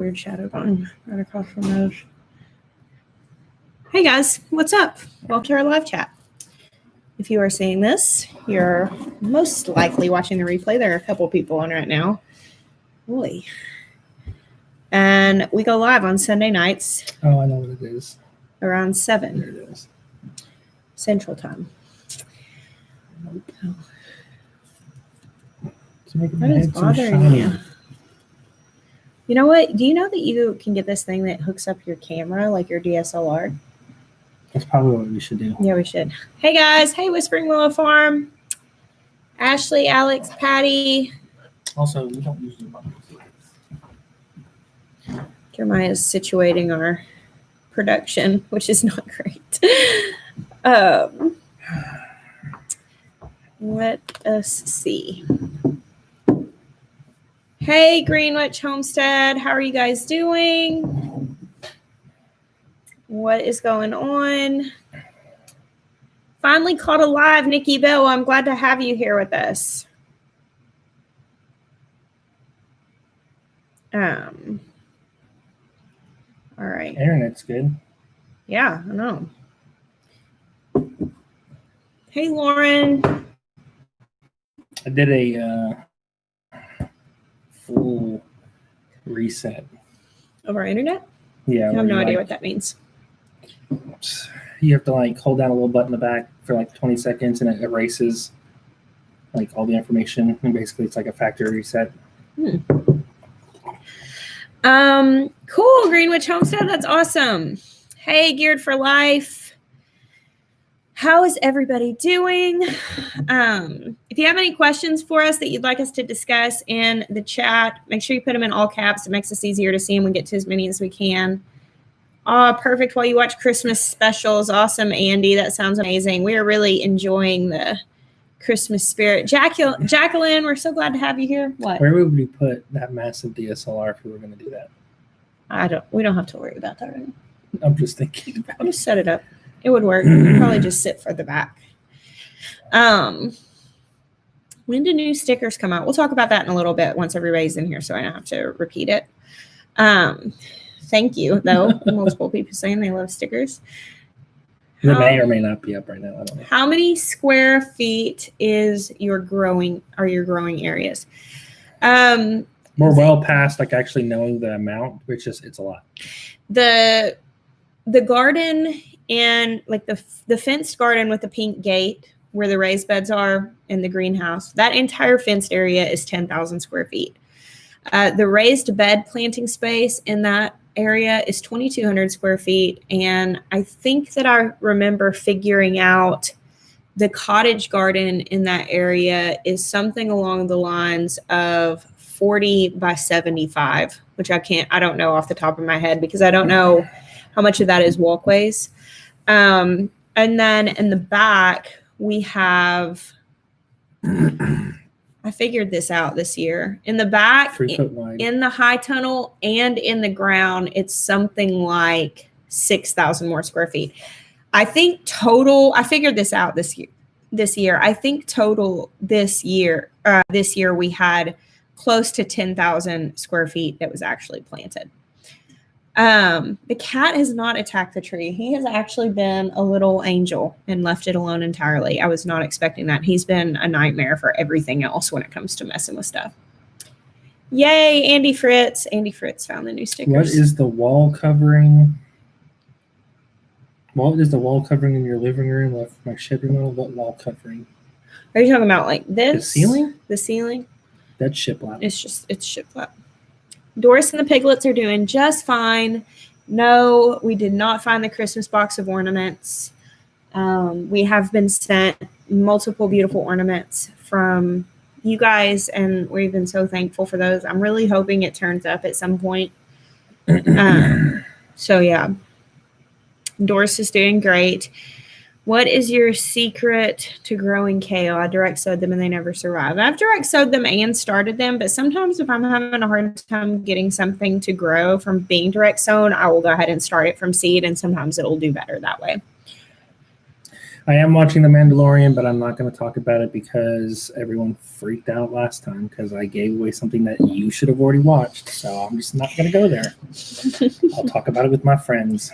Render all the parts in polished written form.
weird shadow going right across from those. Hey guys, what's up? Welcome to our live chat. If you are seeing this, you're most likely watching the replay. There are a couple people on right now. Boy. And we go live on Sunday nights. Oh, I know what it is. Around 7. There it is. Central Time. Nope. Oh. It's making my What is head so bothering shiny. you? You know what? Do you know that you can get this thing that hooks up your camera, like your DSLR? That's probably what we should do. Yeah, we should. Hey guys. Hey, Whispering Willow Farm. Ashley, Alex, Patty. Also, we don't use the buttons. Jeremiah is situating our production, which is not great. Let us see. Hey, Greenwich Homestead. How are you guys doing? What is going on? Finally caught alive, Nikki Bell. I'm glad to have you here with us. All right. Internet's good. Yeah, I know. Hey, Lauren. I did a full reset Of our internet? Yeah, I have no idea what that means. You have to like hold down a little button in the back for like 20 seconds, and it erases like all the information. And basically, it's like a factory reset. Cool, Greenwich Homestead. That's awesome. Hey, Geared for Life. How is everybody doing? If you have any questions for us that you'd like us to discuss in the chat, make sure you put them in all caps. It makes us easier to see and we get to as many as we can. Oh, perfect. While you watch Christmas specials. Awesome, Andy. That sounds amazing. We are really enjoying the Christmas spirit. Jacqueline, we're so glad to have you here. What? Where would we put that massive DSLR if we were going to do that? We don't have to worry about that right now. I'm just thinking about I'll just set it up. It would work. You'd probably just sit further back. When do new stickers come out? We'll talk about that in a little bit once everybody's in here so I don't have to repeat it. Thank you, though. Multiple people saying they love stickers. It may or may not be up right now. I don't know. How many square feet is your growing areas? We're well past like actually knowing the amount, which is it's a lot. The garden and like the fenced garden with the pink gate where the raised beds are in the greenhouse, that entire fenced area is 10,000 square feet. The raised bed planting space in that area is 2,200 square feet. And I think that I remember figuring out the cottage garden in that area is something along the lines of 40 by 75, which I don't know off the top of my head because I don't know how much of that is walkways. And then in the back, we have, I figured this out this year. In the back, 3 foot wide. In the high tunnel and in the ground, it's something like 6,000 more square feet. I think total, I figured this out this year. I think total this year we had close to 10,000 square feet that was actually planted. The cat has not attacked the tree. He has actually been a little angel and left it alone entirely. I was not expecting that. He's been a nightmare for everything else when it comes to messing with stuff. Yay, Andy Fritz. Andy Fritz found the new stickers. What is the wall covering? What is the wall covering in your living room of my shed remodel? What wall covering? Are you talking about like this? The ceiling? The ceiling? That's shiplap. It's shiplap. Doris and the piglets are doing just fine. No, we did not find the Christmas box of ornaments. We have been sent multiple beautiful ornaments from you guys, and we've been so thankful for those. I'm really hoping it turns up at some point. So, yeah. Doris is doing great. What is your secret to growing kale? I direct sowed them and they never survive. I've direct sowed them and started them, but sometimes if I'm having a hard time getting something to grow from being direct sown, I will go ahead and start it from seed, and sometimes it'll do better that way. I am watching The Mandalorian, but I'm not going to talk about it because everyone freaked out last time because I gave away something that you should have already watched. So I'm just not going to go there. I'll talk about it with my friends.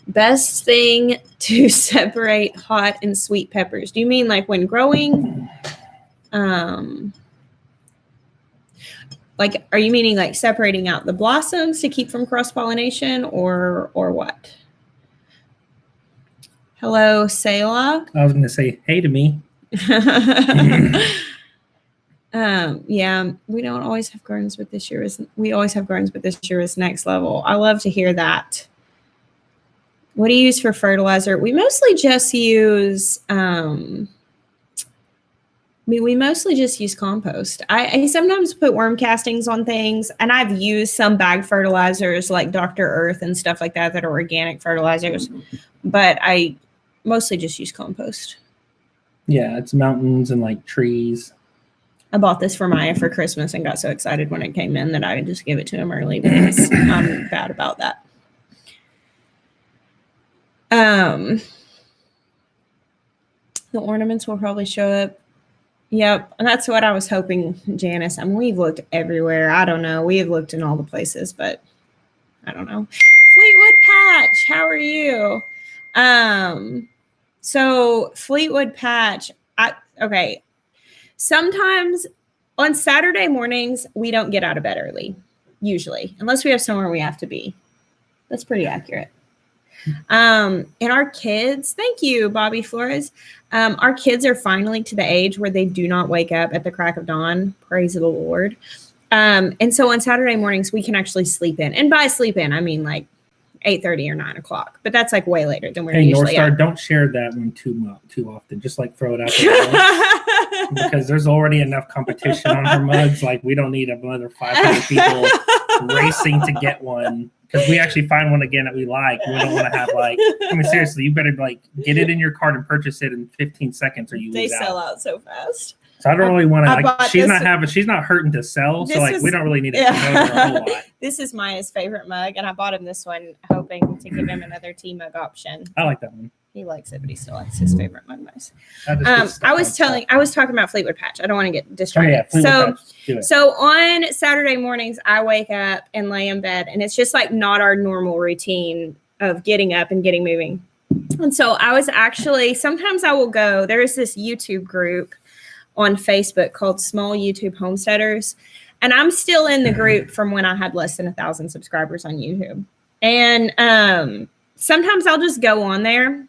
Best thing to separate hot and sweet peppers. Do you mean like when growing? Like, are you meaning like separating out the blossoms to keep from cross-pollination or what? Hello, Selah. I was going to say, hey to me. Yeah, we don't always have gardens, but this year we always have gardens, but this year is next level. I love to hear that. What do you use for fertilizer? We mostly just use, we mostly just use compost. I sometimes put worm castings on things, and I've used some bag fertilizers like Dr. Earth and stuff like that are organic fertilizers, but I mostly just use compost. Yeah, it's mountains and like trees. I bought this for Miah for Christmas and got so excited when it came in that I would just give it to him early because I'm bad about that. The ornaments will probably show up. Yep, and that's what I was hoping, Janice. I mean, we've looked everywhere. I don't know. We have looked in all the places, but I don't know. Fleetwood Patch, how are you? So Fleetwood Patch, okay. Sometimes on Saturday mornings, we don't get out of bed early, usually, unless we have somewhere we have to be. That's pretty accurate. And our kids, thank you, Bobby Flores. Our kids are finally to the age where they do not wake up at the crack of dawn. Praise the Lord. And so on Saturday mornings, we can actually sleep in. And by sleep in, I mean like 8:30 or 9 o'clock. But that's like way later than we're usually Northstar, don't share that one too often. Just like throw it out there. Because there's already enough competition on her mugs. Like we don't need another 500 people racing to get one. Because we actually find one again that we like. We don't want to have like, I mean, seriously, you better like get it in your cart and purchase it in 15 seconds or you lose out. They sell out so fast. So I don't really want to, like, she's not hurting to sell. So like, we don't really need it to go over a whole lot. This is Maya's favorite mug. And I bought him this one, hoping to give him another tea mug option. I like that one. He likes it, but he still likes his favorite mug most. I was talking about Fleetwood Patch. I don't want to get distracted. So on Saturday mornings, I wake up and lay in bed, and it's just like not our normal routine of getting up and getting moving. And so I was actually, sometimes I will go, there is this YouTube group on Facebook called Small YouTube Homesteaders. And I'm still in the group from when I had less than 1,000 subscribers on YouTube. And sometimes I'll just go on there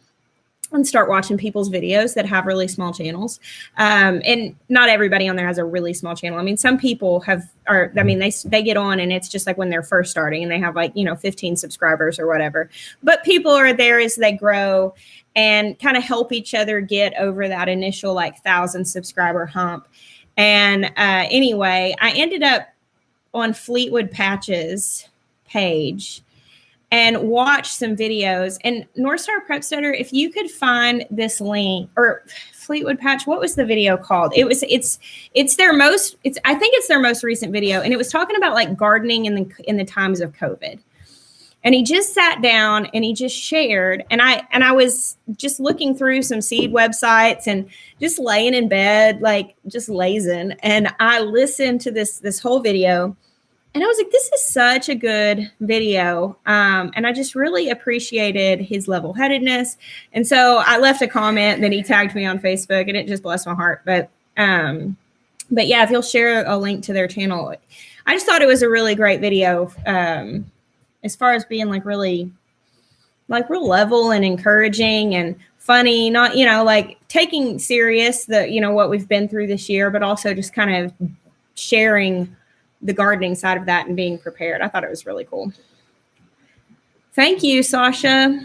and start watching people's videos that have really small channels. And not everybody on there has a really small channel. I mean, some people they get on and it's just like when they're first starting and they have like, 15 subscribers or whatever. But people are there as they grow and kind of help each other get over that initial like 1,000 subscriber hump. And anyway, I ended up on Fleetwood Patch's page and watch some videos. And Northstar Prep Stutter, if you could find this link, or Fleetwood Patch, what was the video called? I think it's their most recent video, and it was talking about like gardening in the times of COVID. And he just sat down and he just shared, and I was just looking through some seed websites and just laying in bed, like just lazing, and I listened to this whole video. And I was like, this is such a good video. And I just really appreciated his level-headedness. And so I left a comment, then he tagged me on Facebook, and it just blessed my heart. But yeah, if you'll share a link to their channel, I just thought it was a really great video as far as being like really like real level and encouraging and funny, not, like taking serious what we've been through this year, but also just kind of sharing the gardening side of that and being prepared. I thought it was really cool. Thank you, Sasha.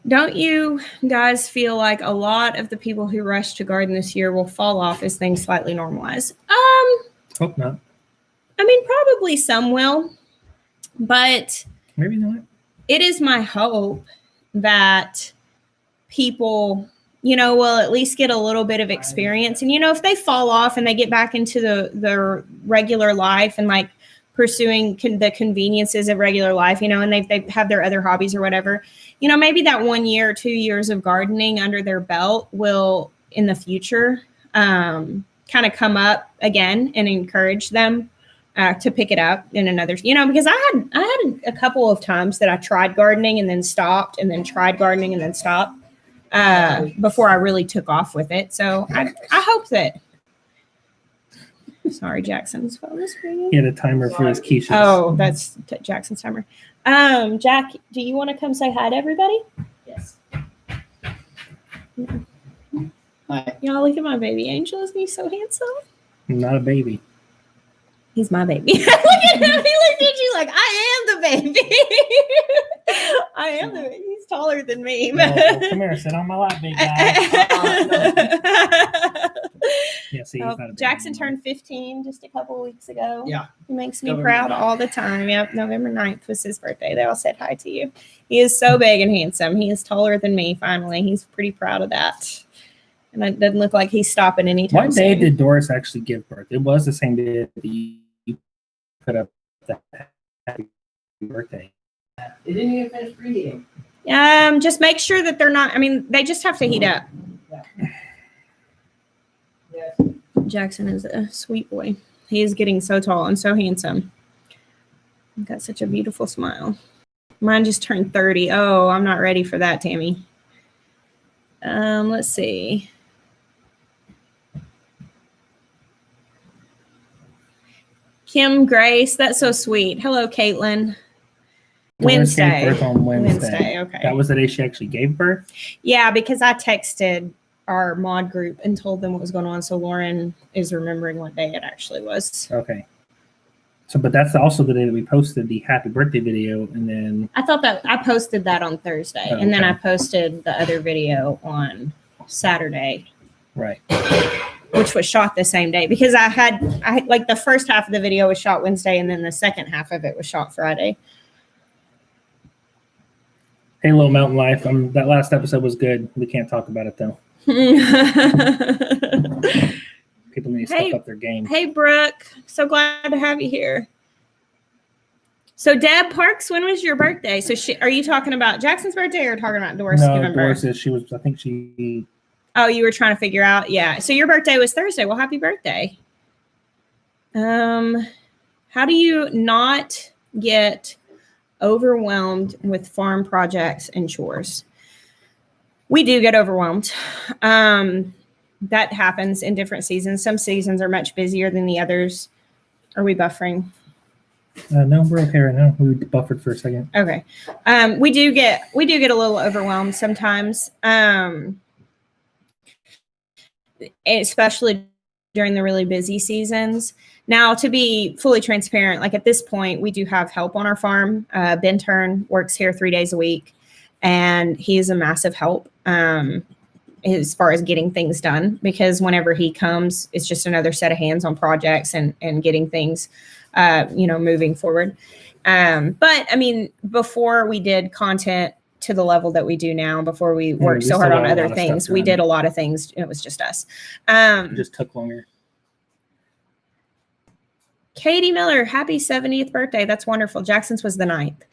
Don't you guys feel like a lot of the people who rush to garden this year will fall off as things slightly normalize? Hope not. I mean, probably some will, but maybe not. It is my hope that people will at least get a little bit of experience. And, if they fall off and they get back into their regular life and like pursuing the conveniences of regular life, you know, and they have their other hobbies or whatever, you know, maybe that 1 year or 2 years of gardening under their belt will in the future kind of come up again and encourage them to pick it up in another, you know, because I had a couple of times that I tried gardening and then stopped and then tried gardening and then stopped before I really took off with it. So I hope that. Sorry, Jackson's phone is ringing. He had a timer for his quiches. Oh, that's Jackson's timer. Jack, do you want to come say hi to everybody? Yes. Hi. Y'all, look at my baby angel. Isn't he so handsome? I'm not a baby. He's my baby. Look at him. He looked at you like, I am the baby. I am the baby. He's taller than me. Well, come here, sit on my lap, big guy. Yeah, see, he's not a baby Jackson anymore. turned 15 just a couple weeks ago. Yeah. He makes me November proud 9th. all the time. Yep, November 9th was his birthday. They all said hi to you. He is so big and handsome. He is taller than me, finally. He's pretty proud of that. And it doesn't look like he's stopping anytime What day soon. did Doris actually give birth? It was the same day that you put up the happy birthday. They didn't even finish reading. Just make sure that they're not, I mean, they just have to heat up. Yes. Jackson is a sweet boy. He is getting so tall and so handsome. He's got such a beautiful smile. Mine just turned 30. Oh, I'm not ready for that, Tammy. Let's see. Kim Grace, that's so sweet. Hello, Caitlin. Doris gave Wednesday. birth on Wednesday. Okay. That was the day she actually gave birth? Yeah, because I texted our mod group and told them what was going on. So Lauren is remembering what day it actually was. Okay. So, but that's also the day that we posted the happy birthday video, and then I thought that I posted that on Thursday, and then I Okay. posted the other video on Saturday, right. which was shot the same day because I like the first half of the video was shot Wednesday, and then the second half of it was shot Friday. Hey, Little Mountain Life. That last episode was good. We can't talk about it though. People need to step up their game. Hey, Brooke. So glad to have you here. So, Deb Parks, when was your birthday? So, are you talking about Jackson's birthday or talking about Doris No, giving Doris birth? is. She was. I think she. Oh, you were trying to figure out. Yeah. So, your birthday was Thursday. Well, happy birthday. How do you not get overwhelmed with farm projects and chores? We do get overwhelmed. That happens in different seasons. Some seasons are much busier than the others. Are we buffering? No, we're okay right now. We buffered for a second. Okay. We do get a little overwhelmed sometimes. Especially during the really busy seasons. Now, to be fully transparent, like at this point, we do have help on our farm. Ben Turn works here 3 days a week, and he is a massive help as far as getting things done, because whenever he comes, it's just another set of hands on projects and getting things, moving forward. But I mean, before we did content to the level that we do now, before we worked so hard on other things, we did a lot of things. It was just us. It just took longer. Katie Miller, happy 70th birthday. That's wonderful. Jackson's was the 9th.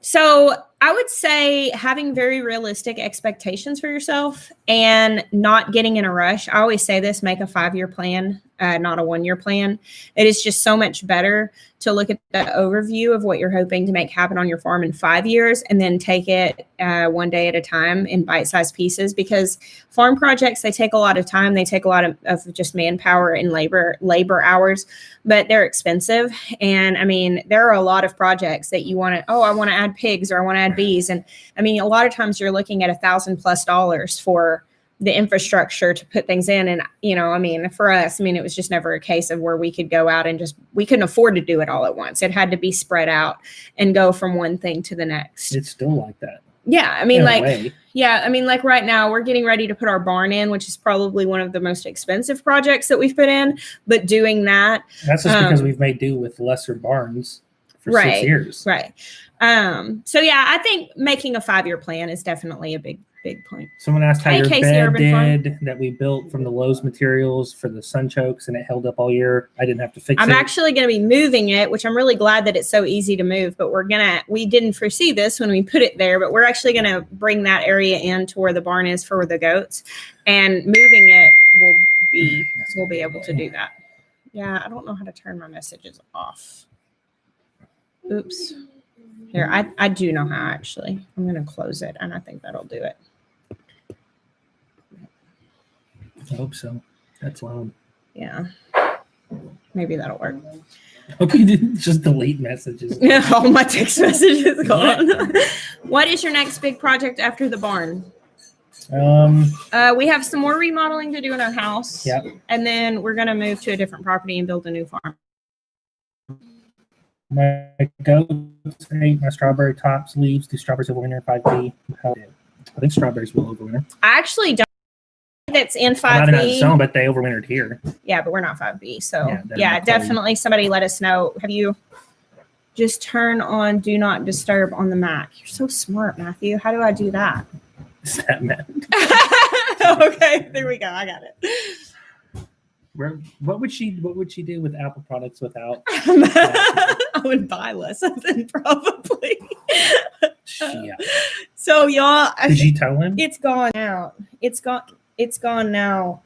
So I would say having very realistic expectations for yourself and not getting in a rush. I always say this, make a 5-year plan, not a 1-year plan. It is just so much better to look at the overview of what you're hoping to make happen on your farm in 5 years and then take it one day at a time in bite-sized pieces, because farm projects, they take a lot of time. They take a lot of just manpower and labor hours, but they're expensive. And I mean, there are a lot of projects that you want to, I want to add pigs or I want to add bees. And I mean, a lot of times you're looking at $1,000+ for the infrastructure to put things in. And, I mean, for us, it was just never a case of where we could go out and we couldn't afford to do it all at once. It had to be spread out and go from one thing to the next. It's still like that. Yeah. I mean, In a way. right now we're getting ready to put our barn in, which is probably one of the most expensive projects that we've put in, but doing that. That's just because we've made do with lesser barns for 6 years. Right. So yeah, I think making a 5-year plan is definitely a big point. Someone asked how Hey, your Casey, bed Urban Farm. did that we built from the Lowe's materials for the sun chokes, and it held up all year. I didn't have to fix I'm it. actually going to be moving it, which I'm really glad that it's so easy to move, but we didn't foresee this when we put it there, but we're actually going to bring that area in to where the barn is for the goats, and moving it we'll be able to do that. Yeah, I don't know how to turn my messages off. Oops. Here, I do know how, actually. I'm going to close it, and I think that'll do it. I hope so. That's loud. Yeah. Maybe that'll work. Hope you didn't just delete messages. All my text messages gone. What is your next big project after the barn? We have some more remodeling to do in our house. Yep. And then we're going to move to a different property and build a new farm. My goats ate my strawberry tops leaves. Do strawberries overwinter 5B? I think strawberries will overwinter. I actually don't think that's in I'm not in that 5B. zone, but they overwintered here. Yeah, but we're not 5B. So Yeah, they're yeah, not definitely somebody let us know. Have you just turn on do not disturb on the Mac? You're so smart, Matthew. How do I do that? Is that meant? Okay, there we go. I got it. What would she do with Apple products without? I would buy less of them probably. Yeah. So y'all, Did you tell him? it's gone out. It's gone now.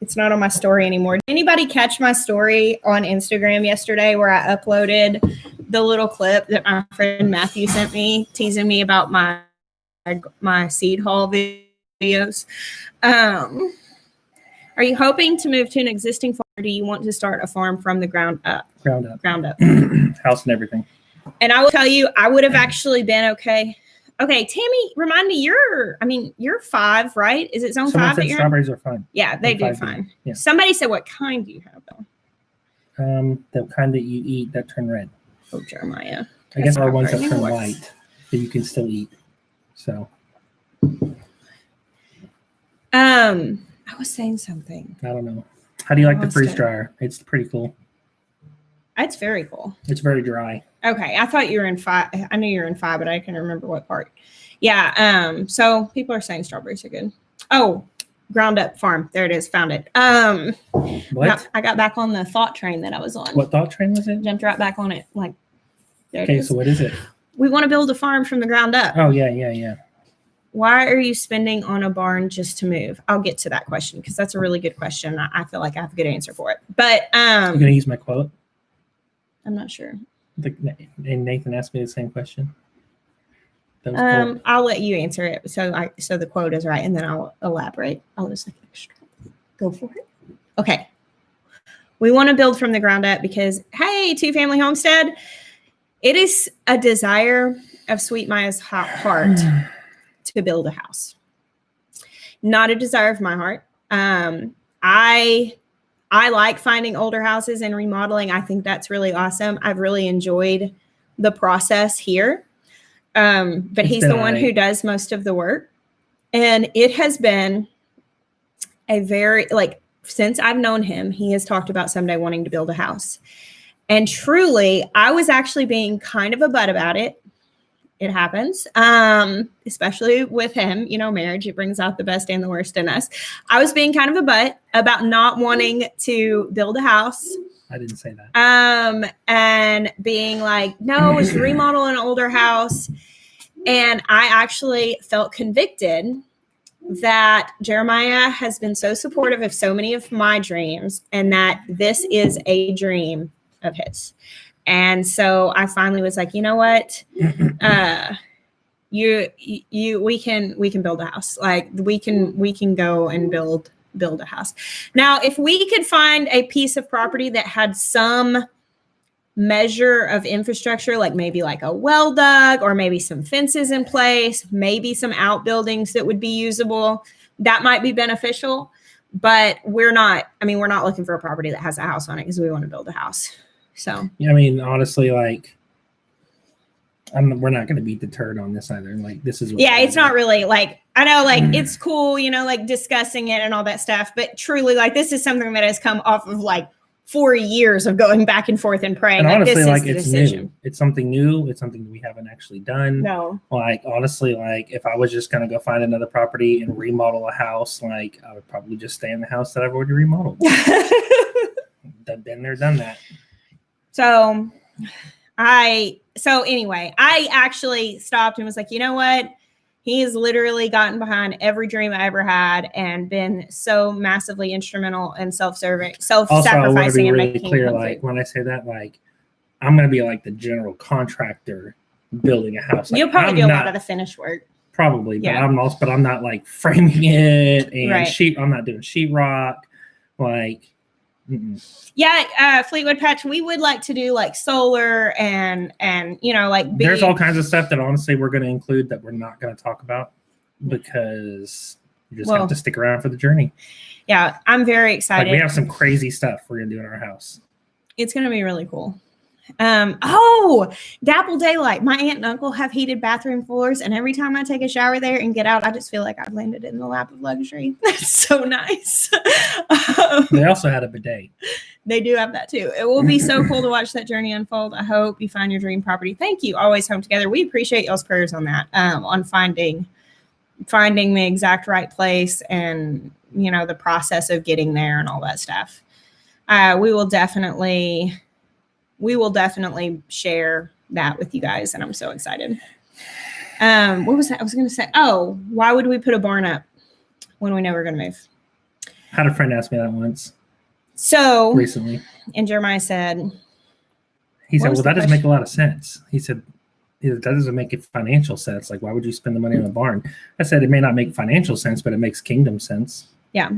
It's not on my story anymore. Did anybody catch my story on Instagram yesterday where I uploaded the little clip that my friend Matthew sent me, teasing me about my seed haul videos? Are you hoping to move to an existing farm, or do you want to start a farm from the ground up? Ground up. House and everything. And I will tell you, I would have actually been okay. Okay, Tammy, remind me, you're 5, right? Is it zone Someone 5 that said you're in? strawberries are fine. Yeah, they do 5B. fine. Yeah. Somebody said, what kind do you have, though? The kind that you eat that turn red. Oh, Jeremiah. I guess That's our not ones that right. turn white that you can still eat. So I was saying something. I don't know. How do you like the Lost freeze it. dryer? It's pretty cool. That's very cool. It's very dry. Okay, I thought you were in 5. I knew you were in 5, but I couldn't remember what part. Yeah. So people are saying strawberries are good. Oh, ground up farm. There it is. Found it. What? I got back on the thought train that I was on. What thought train was it? Jumped right back on it. Like, there it Okay, is. so what is it? We want to build a farm from the ground up. Oh yeah. Why are you spending on a barn just to move? I'll get to that question because that's a really good question. I feel like I have a good answer for it. But I'm gonna use my quote. I'm not sure. And Nathan asked me the same question. That was cool. I'll let you answer it. So the quote is right, and then I'll elaborate. I'll just like extra. Go for it. Okay. We want to build from the ground up because, hey, 2-family homestead, it is a desire of Sweet Miah's heart to build a house. Not a desire of my heart. I like finding older houses and remodeling. I think that's really awesome. I've really enjoyed the process here. But he's the one who does most of the work. And it has been a very, since I've known him, he has talked about someday wanting to build a house. And truly, I was actually being kind of a butt about it. It happens, especially with him, marriage, it brings out the best and the worst in us. I was being kind of a butt about not wanting to build a house. I didn't say that. And being like, no, we should remodel an older house. And I actually felt convicted that Jeremiah has been so supportive of so many of my dreams and that this is a dream of his. And so I finally was like, you know what? We can build a house. Like we can go and build a house. Now, if we could find a piece of property that had some measure of infrastructure, like maybe like a well dug or maybe some fences in place, maybe some outbuildings that would be usable, that might be beneficial. But we're not looking for a property that has a house on it because we want to build a house. So yeah, I mean, honestly, we're not going to beat the turd on this either. Like this is what it's not really I know it's cool, discussing it and all that stuff, but truly this is something that has come off of 4 years of going back and forth and praying. And honestly, this like is the it's decision. new. It's something new. It's something that we haven't actually done. No. Like honestly, like if I was just gonna go find another property and remodel a house, like I would probably just stay in the house that I've already remodeled. Been there, done that. So anyway, I actually stopped and was like, you know what? He has literally gotten behind every dream I ever had and been so massively instrumental and self-sacrificing Also, I want to be and really making clear, him like food. when I say that, like I'm gonna be like the general contractor building a house. Like, You'll probably I'm do a not, lot of the finished work. probably, Yeah. but I'm not like framing it and Right. I'm not doing sheetrock, like. Yeah, Fleetwood Patch, we would like to do like solar and like there's all kinds of stuff that honestly we're going to include that we're not going to talk about because you just have to stick around for the journey. Yeah, I'm very excited. Like we have some crazy stuff we're going to do in our house. It's going to be really cool. Dapple Daylight. My aunt and uncle have heated bathroom floors, and every time I take a shower there and get out, I just feel like I've landed in the lap of luxury. That's so nice. They also had a bidet. They do have that too. It will be so cool to watch that journey unfold. I hope you find your dream property. Thank you. Always Home Together. We appreciate y'all's prayers on that. On finding the exact right place and the process of getting there and all that stuff. We will definitely share that with you guys, and I'm so excited. What was that? I was going to say, why would we put a barn up when we know we're going to move? I had a friend ask me that once. So recently, and Jeremiah said, well, that doesn't make a lot of sense. He said, that doesn't make it financial sense. Like, why would you spend the money on a barn? I said, it may not make financial sense, but it makes kingdom sense. Yeah.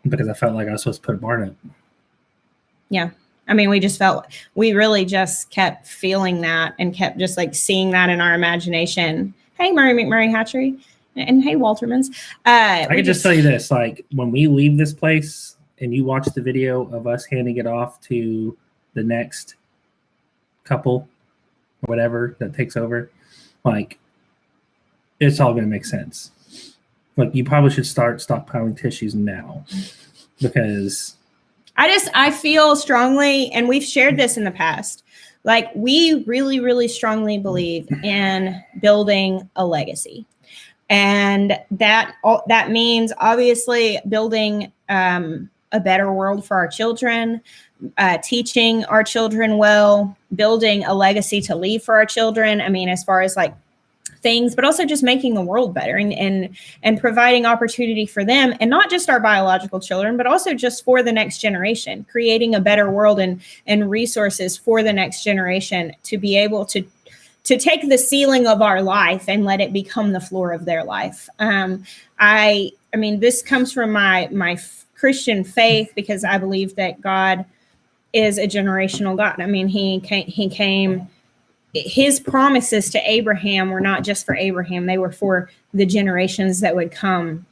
Because I felt like I was supposed to put a barn up. Yeah. I mean, we really just kept feeling that and kept just like seeing that in our imagination. Hey, Murray McMurray Hatchery and hey, Waltermans. I can just tell you this, like when we leave this place and you watch the video of us handing it off to the next couple or whatever that takes over, like it's all going to make sense. Like you probably should start stockpiling tissues now because I feel strongly, and we've shared this in the past, like we really, really strongly believe in building a legacy. And that means obviously building a better world for our children, teaching our children well, building a legacy to leave for our children. I mean, as far as like things, but also just making the world better and providing opportunity for them, and not just our biological children, but also just for the next generation, creating a better world and resources for the next generation to be able to take the ceiling of our life and let it become the floor of their life. I mean, this comes from my Christian faith because I believe that God is a generational God. I mean, he came. His promises to Abraham were not just for Abraham. They were for the generations that would come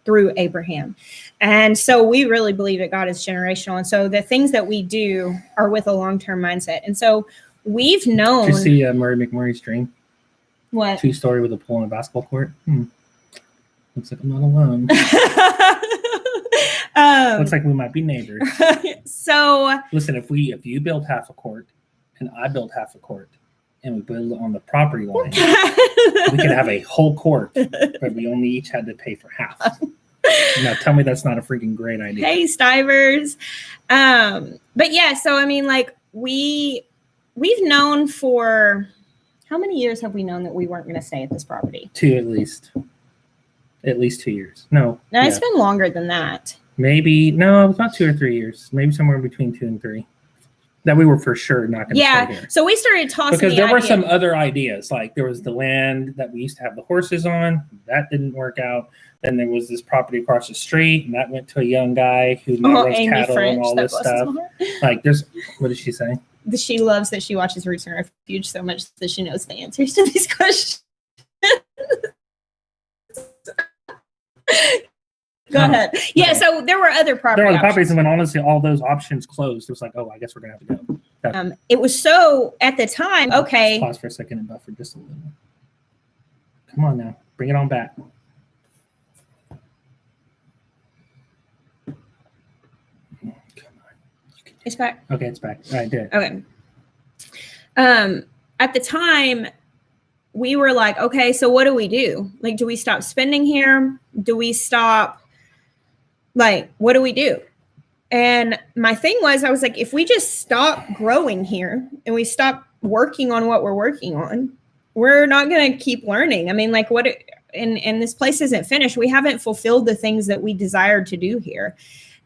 through Abraham. And so we really believe that God is generational. And so the things that we do are with a long-term mindset. And so we've known. Did you see Murray McMurray's dream? What? 2-story with a pool and a basketball court. Looks like I'm not alone. Looks like we might be neighbors. So listen, if you build half a court and I build half a court, and we build it on the property line, we could have a whole court, but we only each had to pay for half. Now tell me that's not a freaking great idea. Hey, Stivers. But yeah, so I mean, like we've known for how many years have we known that we weren't going to stay at this property? 2 at least. At least 2 years. No, it's been longer than that. Maybe about 2 or 3 years. Maybe somewhere between 2 and 3. That we were for sure not going to stay here. So we started tossing because there were some other ideas. Like there was the land that we used to have the horses on. That didn't work out. Then there was this property across the street, and that went to a young guy who now runs cattle and all this stuff. Like what did she say? She loves that she watches Roots and Refuge so much that she knows the answers to these questions. Go ahead. Yeah, so there were other properties. There were properties, and when honestly all those options closed, it was like, I guess we're going to have to go. It was so, at the time, okay. Let's pause for a second and buffer just a little. Come on now. Bring it on back. Come on. You can It's back. Okay, it's back. All right, good. Okay. At the time, we were like, okay, so what do we do? Like, do we stop spending here? Do we stop? Like, what do we do? And my thing was, I was like, if we just stop growing here and we stop working on what we're working on, we're not going to keep learning. I mean, like and this place isn't finished. We haven't fulfilled the things that we desired to do here.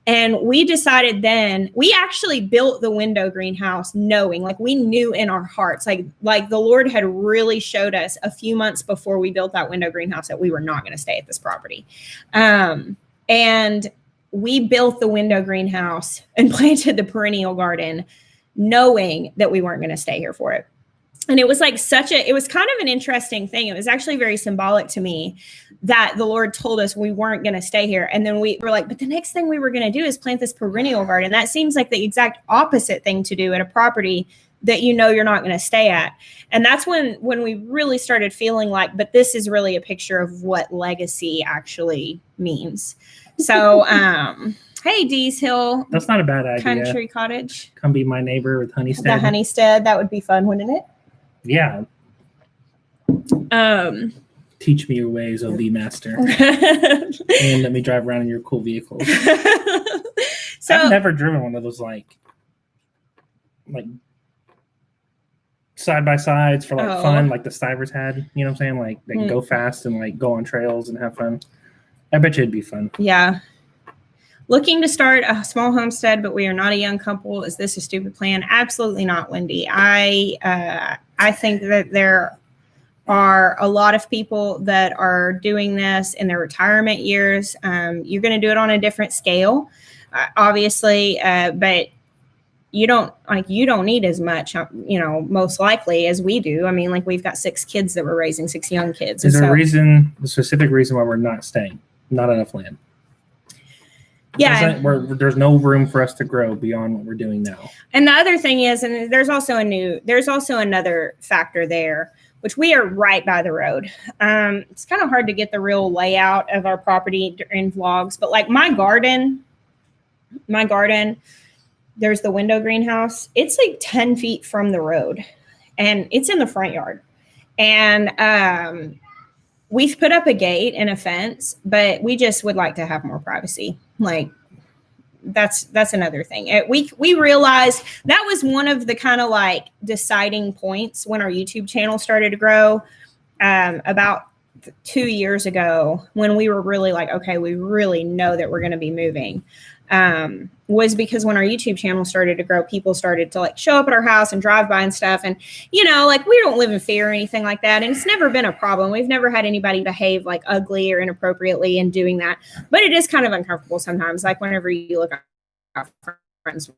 And we decided then, we actually built the window greenhouse knowing, like we knew in our hearts, like the Lord had really showed us a few months before we built that window greenhouse that we were not going to stay at this property. And we built the window greenhouse and planted the perennial garden knowing that we weren't going to stay here for it. And it was like it was kind of an interesting thing. It was actually very symbolic to me that the Lord told us we weren't going to stay here. And then we were like, but the next thing we were going to do is plant this perennial garden. That seems like the exact opposite thing to do at a property that you know you're not going to stay at. And that's when we really started feeling like, but this is really a picture of what legacy actually means. So, hey, Dee's Hill. That's not a bad idea. Country cottage. Come be my neighbor with Honeystead. The Honeystead. That would be fun, wouldn't it? Yeah. Teach me your ways, O be master. And let me drive around in your cool vehicles. So I've never driven one of those like side by sides for like fun, like the Stivers had. You know what I'm saying? Like they can go fast and like go on trails and have fun. I bet you it'd be fun. Yeah. Looking to start a small homestead, but we are not a young couple. Is this a stupid plan? Absolutely not, Wendy. I think that there are a lot of people that are doing this in their retirement years. You're going to do it on a different scale, obviously, but you don't need as much, most likely as we do. I mean, like we've got 6 kids that we're raising, 6 young kids. Is there a specific reason why we're not staying? Not enough land. Yeah, there's no room for us to grow beyond what we're doing now. And the other thing is, and there's also another factor there, which we are right by the road. It's kind of hard to get the real layout of our property in vlogs, but like my garden, there's the window greenhouse. It's like 10 feet from the road and it's in the front yard. And we've put up a gate and a fence, but we just would like to have more privacy. Like that's another thing. We realized that was one of the kind of like deciding points when our YouTube channel started to grow, about 2 years ago, when we were really like, okay, we really know that we're going to be moving. Was because when our YouTube channel started to grow, people started to like show up at our house and drive by and stuff. And, like we don't live in fear or anything like that. And it's never been a problem. We've never had anybody behave like ugly or inappropriately in doing that. But it is kind of uncomfortable sometimes. Like whenever you look at friends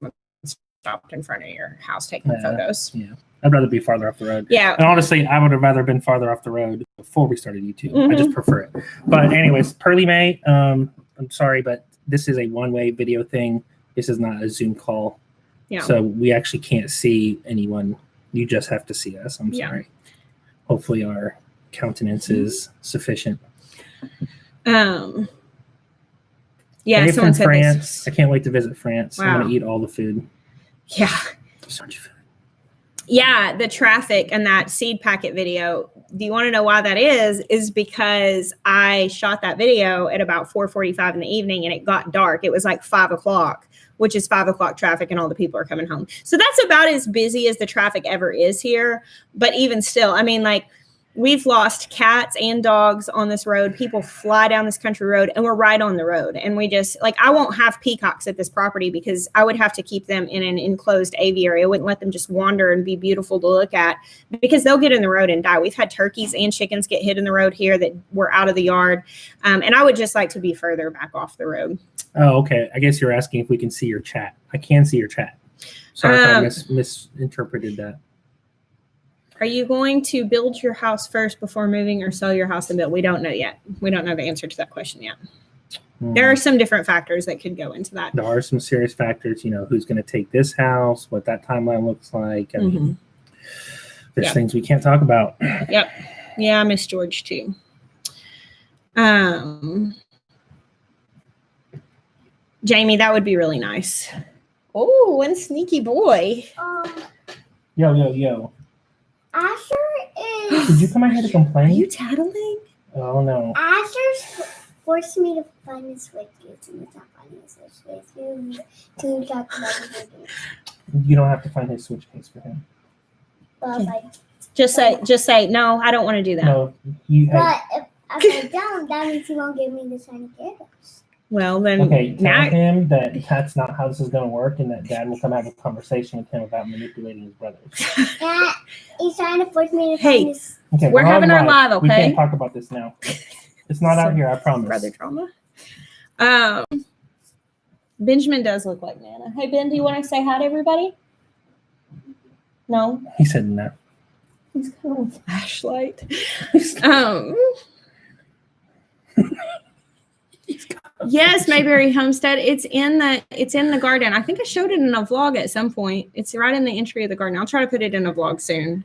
stopped in front of your house taking photos. Yeah. I'd rather be farther off the road. Yeah. And honestly, I would have rather been farther off the road before we started YouTube. Mm-hmm. I just prefer it. But anyways, Pearly May, I'm sorry, but this is a one-way video thing. This is not a Zoom call. Yeah. So we actually can't see anyone. You just have to see us. I'm sorry. Hopefully our countenance is sufficient. Yeah. From France. I can't wait to visit France. Wow. I'm going to eat all the food. Yeah. So much food. Yeah, the traffic and that seed packet video. Do you want to know why that is because I shot that video at about 4:45 in the evening and it got dark. It was like 5:00, which is 5:00 traffic and all the people are coming home. So that's about as busy as the traffic ever is here. But even still, I mean, like we've lost cats and dogs on this road. People fly down this country road and we're right on the road. And we just I won't have peacocks at this property because I would have to keep them in an enclosed aviary. I wouldn't let them just wander and be beautiful to look at because they'll get in the road and die. We've had turkeys and chickens get hit in the road here that were out of the yard. And I would just like to be further back off the road. Oh, okay. I guess you're asking if we can see your chat. I can see your chat. Sorry if I misinterpreted that. Are you going to build your house first before moving or sell your house and build? We don't know yet. We don't know the answer to that question yet. There are some different factors that could go into that. There are some serious factors, who's going to take this house, what that timeline looks like. I mean, there's things we can't talk about. Yep. Yeah, I miss George too. Jamie, that would be really nice. Oh, one sneaky boy. Yo. Asher is. Did you come out here to Are complain? you tattling? Oh no. Asher's forced me to find the switch case, and it's not finding the switch case. To talk about the games. You don't have to find his switch case for him. But if I, Just say no. I don't want to do that. No, you have. but if I don't, that means he won't give me the shiny Gyarados. Well, then Okay, tell now him that that's not how this is going to work, and that Dad will come have a conversation with him about manipulating his brothers. And he's trying to force me to Hey. find this. Okay, We're on having our live, We okay? can't talk about this now. It's not out here, I promise. brother drama. Benjamin does look like Nana. Hey Ben, do you want to say hi to everybody? No, He said no. he's kind of a flashlight. Yes, Mayberry Homestead. It's in the garden. I think I showed it in a vlog at some point. It's right in the entry of the garden. I'll try to put it in a vlog soon.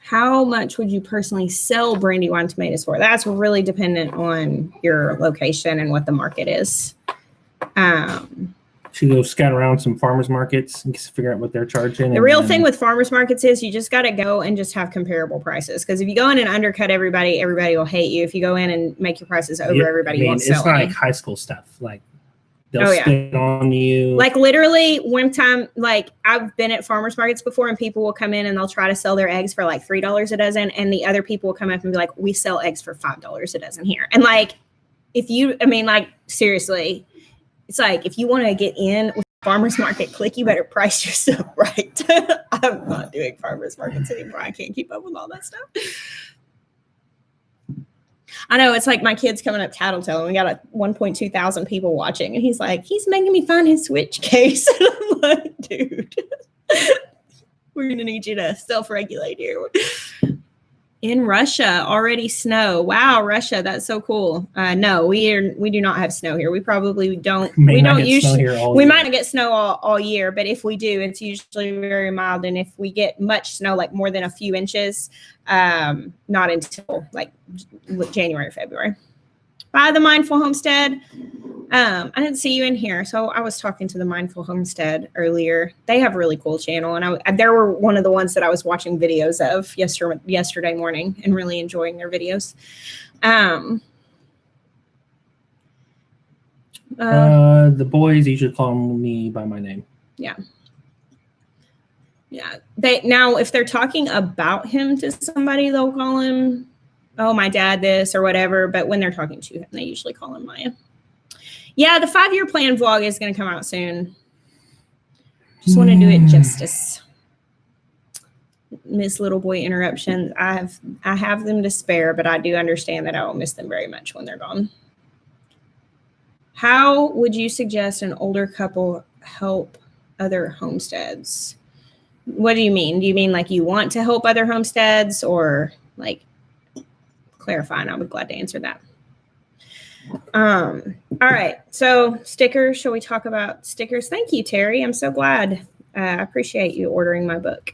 How much would you personally sell Brandywine tomatoes for? That's really dependent on your location and what the market is. Should go scout around some farmers markets and figure out what they're charging. The real thing with farmers markets is you just got to go and just have comparable prices. Because if you go in and undercut everybody will hate you. If you go in and make your prices over everybody, won't sell it's not any. like high school stuff. Like they'll spit on you. Like literally one time, like I've been at farmers markets before and people will come in and they'll try to sell their eggs for like $3 a dozen. And the other people will come up and be like, we sell eggs for $5 a dozen here. And like, seriously, it's like, if you want to get in with farmers market click, you better price yourself right. I'm not doing farmers markets anymore. I can't keep up with all that stuff. I know it's like my kid's coming up tattletale. We got 1.2 thousand people watching, and he's like, he's making me find his switch case. And I'm like, dude, we're gonna need you to self-regulate here. In Russia, already snow. Wow, Russia, that's so cool. No, we do not have snow here. We probably don't. We don't usually. We might not get snow all year, but if we do, it's usually very mild. And if we get much snow, like more than a few inches, not until like January, February. Bye, the Mindful Homestead. I didn't see you in here, so I was talking to the Mindful Homestead earlier. They have a really cool channel, and they were one of the ones that I was watching videos of yesterday morning and really enjoying their videos. The boys usually call me by my name. Yeah. Now, if they're talking about him to somebody, they'll call him, oh, my dad, this or whatever. But when they're talking to him, they usually call him Miah. Yeah, the 5-year plan vlog is going to come out soon. Just want to do it justice. Miss Little Boy interruptions. I have them to spare, but I do understand that I will miss them very much when they're gone. How would you suggest an older couple help other homesteads? What do you mean? Do you mean like you want to help other homesteads, or like clarify? And I'll be glad to answer that. All right. So stickers. Shall we talk about stickers? Thank you, Terry. I'm so glad. I appreciate you ordering my book.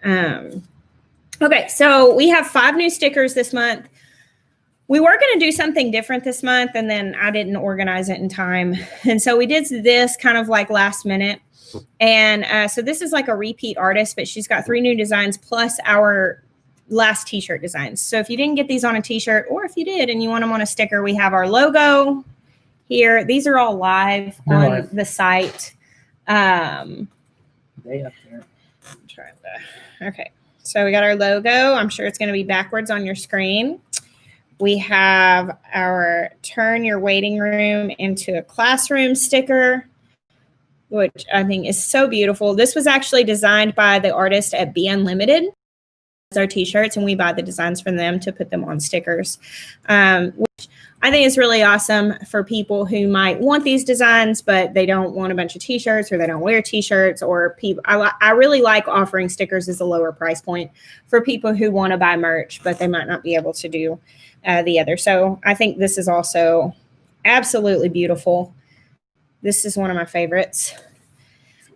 Okay. So we have 5 new stickers this month. We were going to do something different this month, and then I didn't organize it in time. And so we did this kind of like last minute. And so this is like a repeat artist, but she's got 3 new designs plus our last t-shirt designs. So if you didn't get these on a t-shirt, or if you did and you want them on a sticker, we have our logo here. These are all live on the site. They up there. Okay. So we got our logo. I'm sure it's going to be backwards on your screen. We have our turn your waiting room into a classroom sticker, which I think is so beautiful. This was actually designed by the artist at Be Unlimited. Our t-shirts, and we buy the designs from them to put them on stickers, which I think is really awesome for people who might want these designs, but they don't want a bunch of t-shirts, or they don't wear t-shirts, or people. I really like offering stickers as a lower price point for people who want to buy merch, but they might not be able to do the other. So I think this is also absolutely beautiful. This is one of my favorites.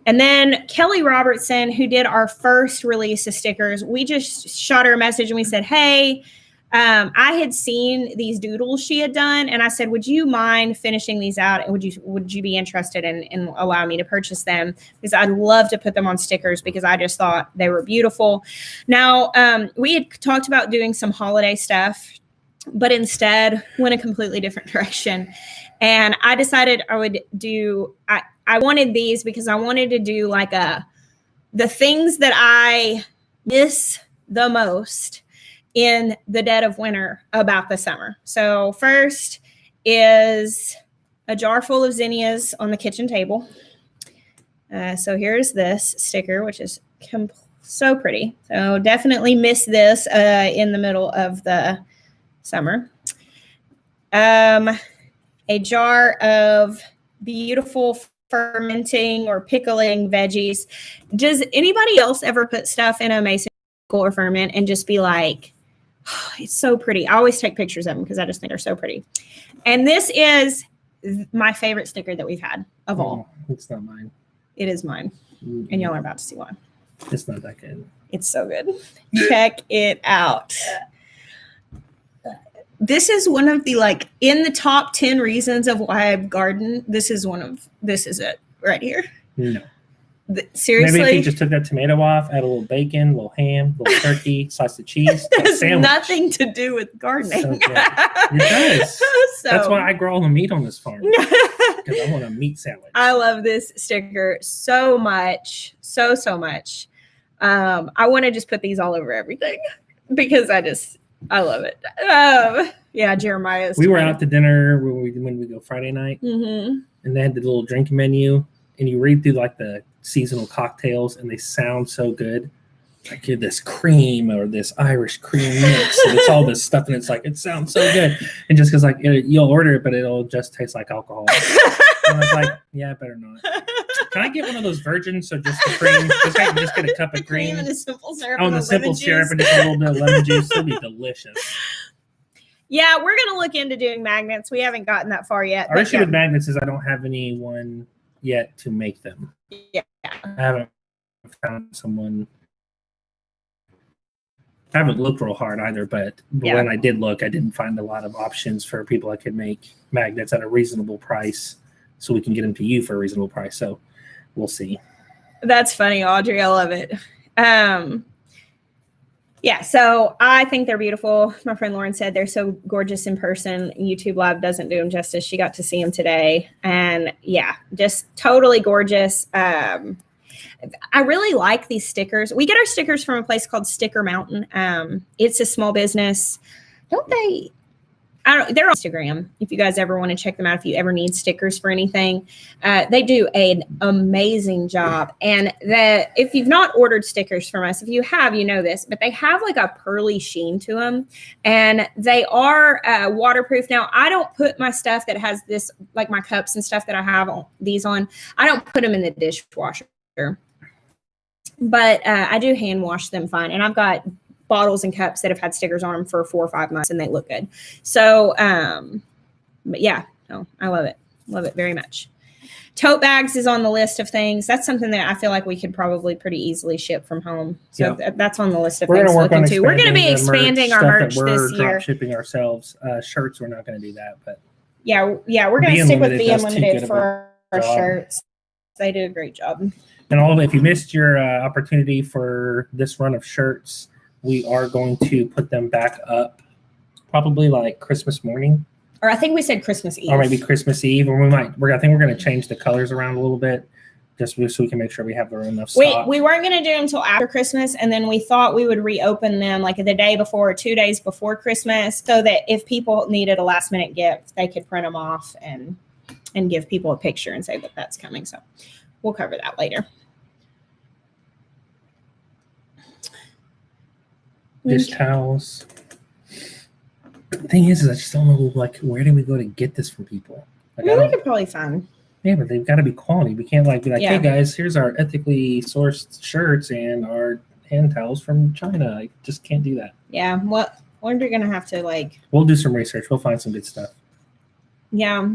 And then Kelly Robertson, who did our first release of stickers, we just shot her a message and we said, hey, I had seen these doodles she had done, and I said, would you mind finishing these out? And would you be interested in allowing me to purchase them? Because I'd love to put them on stickers because I just thought they were beautiful. Now, we had talked about doing some holiday stuff, but instead went a completely different direction. And I decided I would do, I wanted these because I wanted to do like the things that I miss the most in the dead of winter about the summer. So first is a jar full of zinnias on the kitchen table. So here's this sticker, which is so pretty. So definitely miss this in the middle of the summer. A jar of beautiful fermenting or pickling veggies. Does anybody else ever put stuff in a mason jar or ferment and just be like, oh, it's so pretty? I always take pictures of them because I just think they're so pretty. And this is my favorite sticker that we've had of all. It's not mine. It is mine. And y'all are about to see why. It's not that good. It's so good. Check it out. This is one of the, like, in the top 10 reasons of why I've gardened. This is it right here. No. Seriously. Maybe if you just took that tomato off, add a little bacon, a little ham, a little turkey, slice of cheese. That has nothing to do with gardening. So, yeah. It does. That's why I grow all the meat on this farm. Because I want a meat sandwich. I love this sticker so much. So much. I want to just put these all over everything because I love it. Yeah, Jeremiah's. We were out to dinner when we go Friday night, and they had the little drink menu, and you read through like the seasonal cocktails, and they sound so good. Like this cream or this Irish cream mix, and it's all this stuff, and it's like it sounds so good. And just because like you'll order it, but it'll just taste like alcohol. And I was like, yeah, I better not. Can I get one of those virgins? So just the cream, just get a cup of cream and a simple syrup. Oh, and the simple syrup and just a little bit of lemon juice. It'll be delicious. Yeah, we're gonna look into doing magnets. We haven't gotten that far yet. Our issue with magnets is I don't have anyone yet to make them. Yeah, I haven't found someone. I haven't looked real hard either, but when I did look, I didn't find a lot of options for people that could make magnets at a reasonable price, so we can get them to you for a reasonable price. So we'll see. That's funny, Audrey. I love it. Yeah, so I think they're beautiful. My friend Lauren said they're so gorgeous in person. YouTube Live doesn't do them justice. She got to see them today. And yeah, just totally gorgeous. I really like these stickers. We get our stickers from a place called Sticker Mountain. It's a small business. They're on Instagram. If you guys ever want to check them out, if you ever need stickers for anything, they do an amazing job. And if you've not ordered stickers from us, if you have, you know this, but they have like a pearly sheen to them, and they are waterproof. Now, I don't put my stuff that has this, like my cups and stuff that I have these on, I don't put them in the dishwasher, but I do hand wash them fine. And I've got bottles and cups that have had stickers on them for 4 or 5 months and they look good. So, but yeah, no, I love it. Love it very much. Tote bags is on the list of things. That's something that I feel like we could probably pretty easily ship from home. So that's on the list of things to look into. We're going to be expanding our merch this year. Shipping ourselves. Shirts, we're not going to do that, but yeah, we're going to stick with Be Unlimited for our shirts. They do a great job. And if you missed your opportunity for this run of shirts, we are going to put them back up probably like Christmas morning. Or I think we said Christmas Eve. Or maybe Christmas Eve. Or I think we're going to change the colors around a little bit just so we can make sure we have enough stock. We weren't going to do them until after Christmas, and then we thought we would reopen them like the day before or 2 days before Christmas so that if people needed a last minute gift, they could print them off and give people a picture and say that that's coming. So we'll cover that later. Dish towels. The thing is I just don't know, like, where do we go to get this from people? Like, we could probably find. Yeah, but they've got to be quality. We can't be like, hey guys, here's our ethically sourced shirts and our hand towels from China. I just can't do that. Yeah, well, we're gonna have to We'll do some research. We'll find some good stuff. Yeah.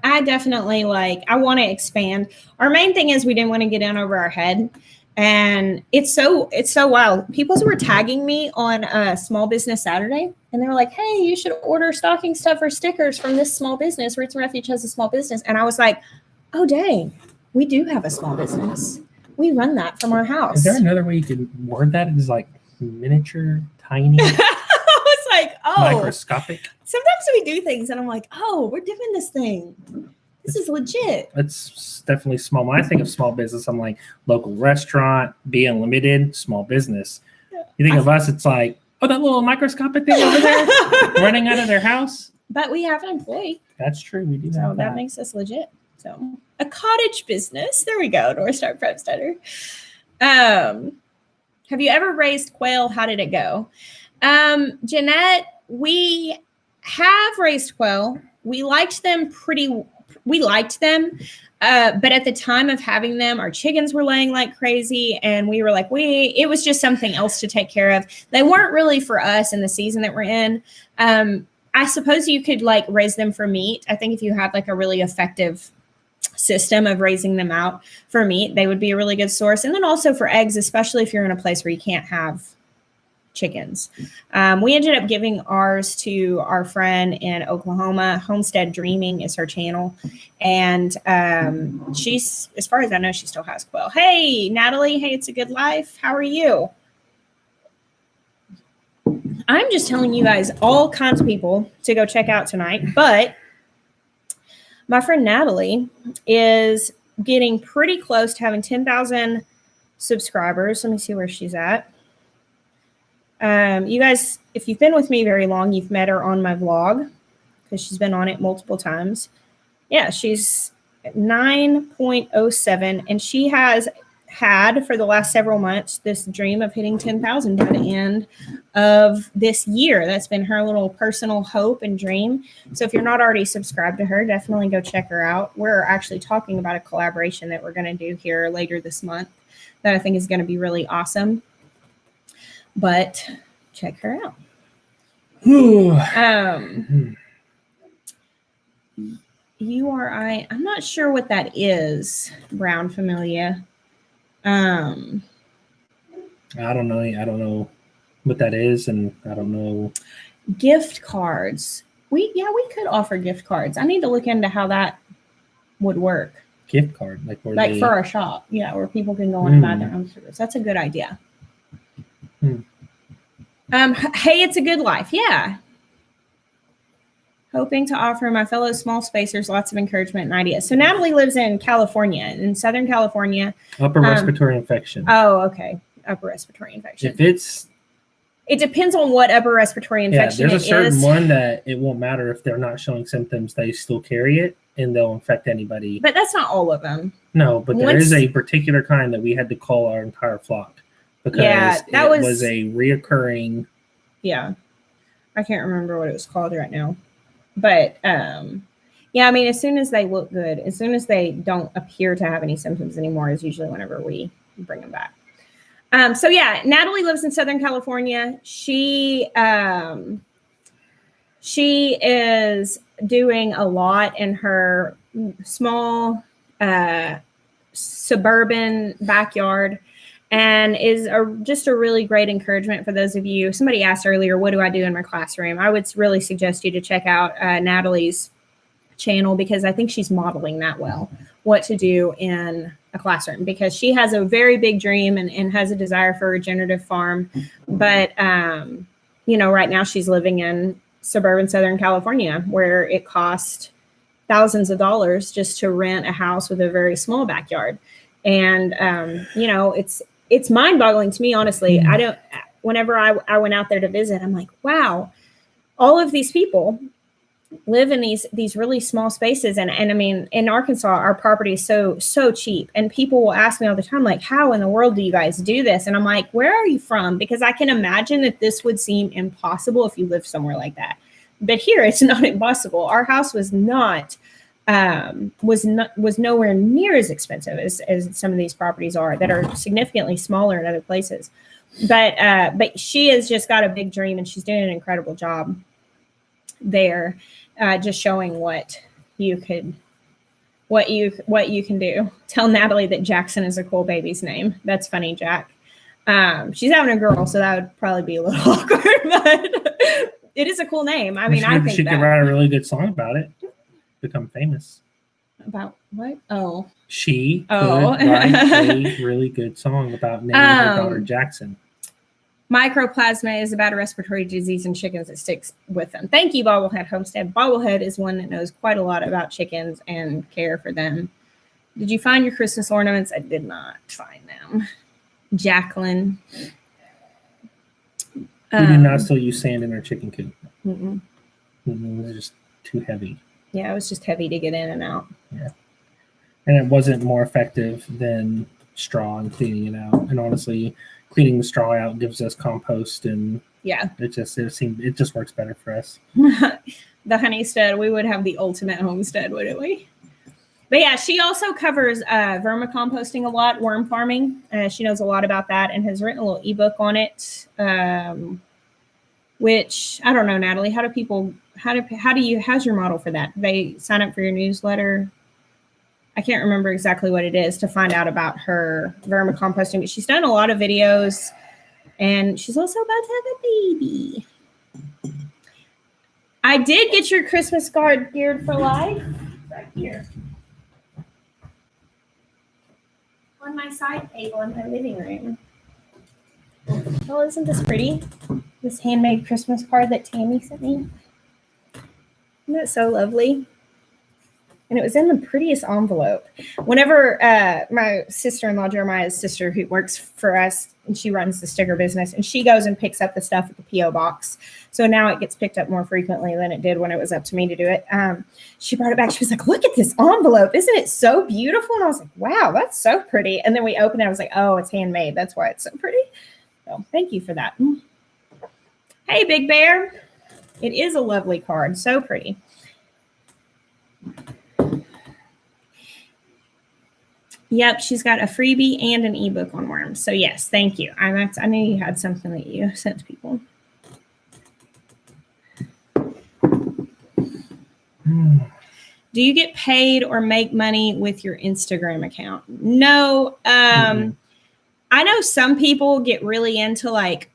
I definitely I want to expand. Our main thing is we didn't want to get in over our head. And it's so wild. People were tagging me on Small Business Saturday, and they were like, "Hey, you should order stocking stuffer stickers from this small business. Roots and Refuge has a small business." And I was like, "Oh, dang, we do have a small business. We run that from our house." Is there another way you can word that? It's like miniature, tiny, I was like, "Oh." microscopic. Sometimes we do things, and I'm like, "Oh, we're doing this thing. This is legit." It's definitely small. When I think of small business, I'm like local restaurant, being limited, small business. You think of us, it's like, oh, that little microscopic thing over there running out of their house. But we have an employee. That's true. We do So have that makes us legit. So a cottage business. There we go. North Star Prep Stutter. Have you ever raised quail? How did it go? Jeanette, we have raised quail. We liked them. But at the time of having them, our chickens were laying like crazy. And we were like, it was just something else to take care of. They weren't really for us in the season that we're in. I suppose you could like raise them for meat. I think if you have like a really effective system of raising them out for meat, they would be a really good source. And then also for eggs, especially if you're in a place where you can't have chickens. We ended up giving ours to our friend in Oklahoma. Homestead Dreaming is her channel. And she's, as far as I know, she still has quail. Hey, Natalie. Hey, It's a Good Life. How are you? I'm just telling you guys all kinds of people to go check out tonight. But my friend Natalie is getting pretty close to having 10,000 subscribers. Let me see where she's at. You guys, if you've been with me very long, you've met her on my vlog because she's been on it multiple times. Yeah, she's at 9.07, and she has had for the last several months this dream of hitting 10,000 by the end of this year. That's been her little personal hope and dream. So if you're not already subscribed to her, definitely go check her out. We're actually talking about a collaboration that we're going to do here later this month that I think is going to be really awesome. But check her out. I'm not sure what that is, Brown Familia. I don't know. I don't know what that is, and I don't know. Gift cards. We could offer gift cards. I need to look into how that would work. Gift card, for our shop, where people can go and buy their own service. That's a good idea. Hey, It's a Good Life. Yeah. Hoping to offer my fellow small spacers lots of encouragement and ideas. So Natalie lives in California, in Southern California. Upper respiratory infection. Oh, okay. Upper respiratory infection. It depends on what upper respiratory infection it is. There's a certain one that it won't matter if they're not showing symptoms, they still carry it and they'll infect anybody. But that's not all of them. No, but there is a particular kind that we had to call our entire flock because it was a reoccurring. Yeah. I can't remember what it was called right now. But, as soon as they look good, as soon as they don't appear to have any symptoms anymore is usually whenever we bring them back. Natalie lives in Southern California. She is doing a lot in her small suburban backyard and is just a really great encouragement for those of you. Somebody asked earlier, what do I do in my classroom? I would really suggest you to check out Natalie's channel because I think she's modeling that well, what to do in a classroom, because she has a very big dream and has a desire for a regenerative farm. But, right now she's living in suburban Southern California where it costs thousands of dollars just to rent a house with a very small backyard. And, it's mind-boggling to me, honestly. Whenever I went out there to visit, I'm like, wow, all of these people live in these really small spaces. And I mean, in Arkansas, our property is so cheap. And people will ask me all the time, like, how in the world do you guys do this? And I'm like, where are you from? Because I can imagine that this would seem impossible if you lived somewhere like that. But here, it's not impossible. Our house was nowhere near as expensive as some of these properties are that are significantly smaller in other places. But she has just got a big dream and she's doing an incredible job there, just showing what you could what you can do. Tell Natalie that Jackson is a cool baby's name. That's funny, Jack. She's having a girl, so that would probably be a little awkward, but it is a cool name. I mean, I think she could write a really good song about it. Become famous. About what? Oh. She could write a really good song about naming her daughter Jackson. Mycoplasma is about a respiratory disease in chickens that sticks with them. Thank you, Bobblehead Homestead. Bobblehead is one that knows quite a lot about chickens and care for them. Did you find your Christmas ornaments? I did not find them. Jacqueline. We did not still use sand in our chicken coop. Mm-mm. It was just too heavy. Yeah, it was just heavy to get in and out. Yeah. And it wasn't more effective than straw and cleaning it out. And honestly, cleaning the straw out gives us compost, and yeah, it just works better for us. The honeystead, we would have the ultimate homestead, wouldn't we? But yeah, she also covers vermicomposting a lot, worm farming. She knows a lot about that and has written a little ebook on it. Which I don't know, Natalie. How's your model for that? They sign up for your newsletter. I can't remember exactly what it is to find out about her vermicomposting, but she's done a lot of videos, and she's also about to have a baby. I did get your Christmas card geared for life right here on my side table in my living room. Oh, isn't this pretty? This handmade Christmas card that Tammy sent me. Isn't that so lovely? And it was in the prettiest envelope. Whenever my sister-in-law, Jeremiah's sister, who works for us, and she runs the sticker business, and she goes and picks up the stuff at the P.O. box. So now it gets picked up more frequently than it did when it was up to me to do it. She brought it back. She was like, look at this envelope. Isn't it so beautiful? And I was like, wow, that's so pretty. And then we opened it. I was like, oh, it's handmade. That's why it's so pretty. So thank you for that. Hey, Big Bear. It is a lovely card. So pretty. Yep, she's got a freebie and an ebook on worms. So yes, thank you. I knew you had something that you sent to people. Do you get paid or make money with your Instagram account? No. I know some people get really into like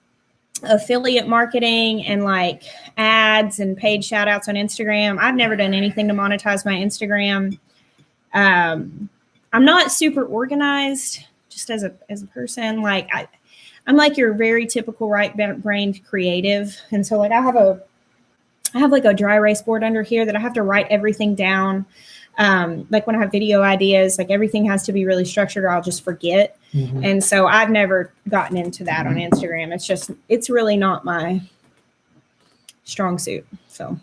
affiliate marketing and like ads and paid shout outs on Instagram. I've never done anything to monetize my Instagram. I'm not super organized just as a person. Like I'm like your very typical right-brained creative. And so like I have like a dry erase board under here that I have to write everything down. Like when I have video ideas, like everything has to be really structured or I'll just forget. Mm-hmm. And so I've never gotten into that on Instagram. It's really not my strong suit. So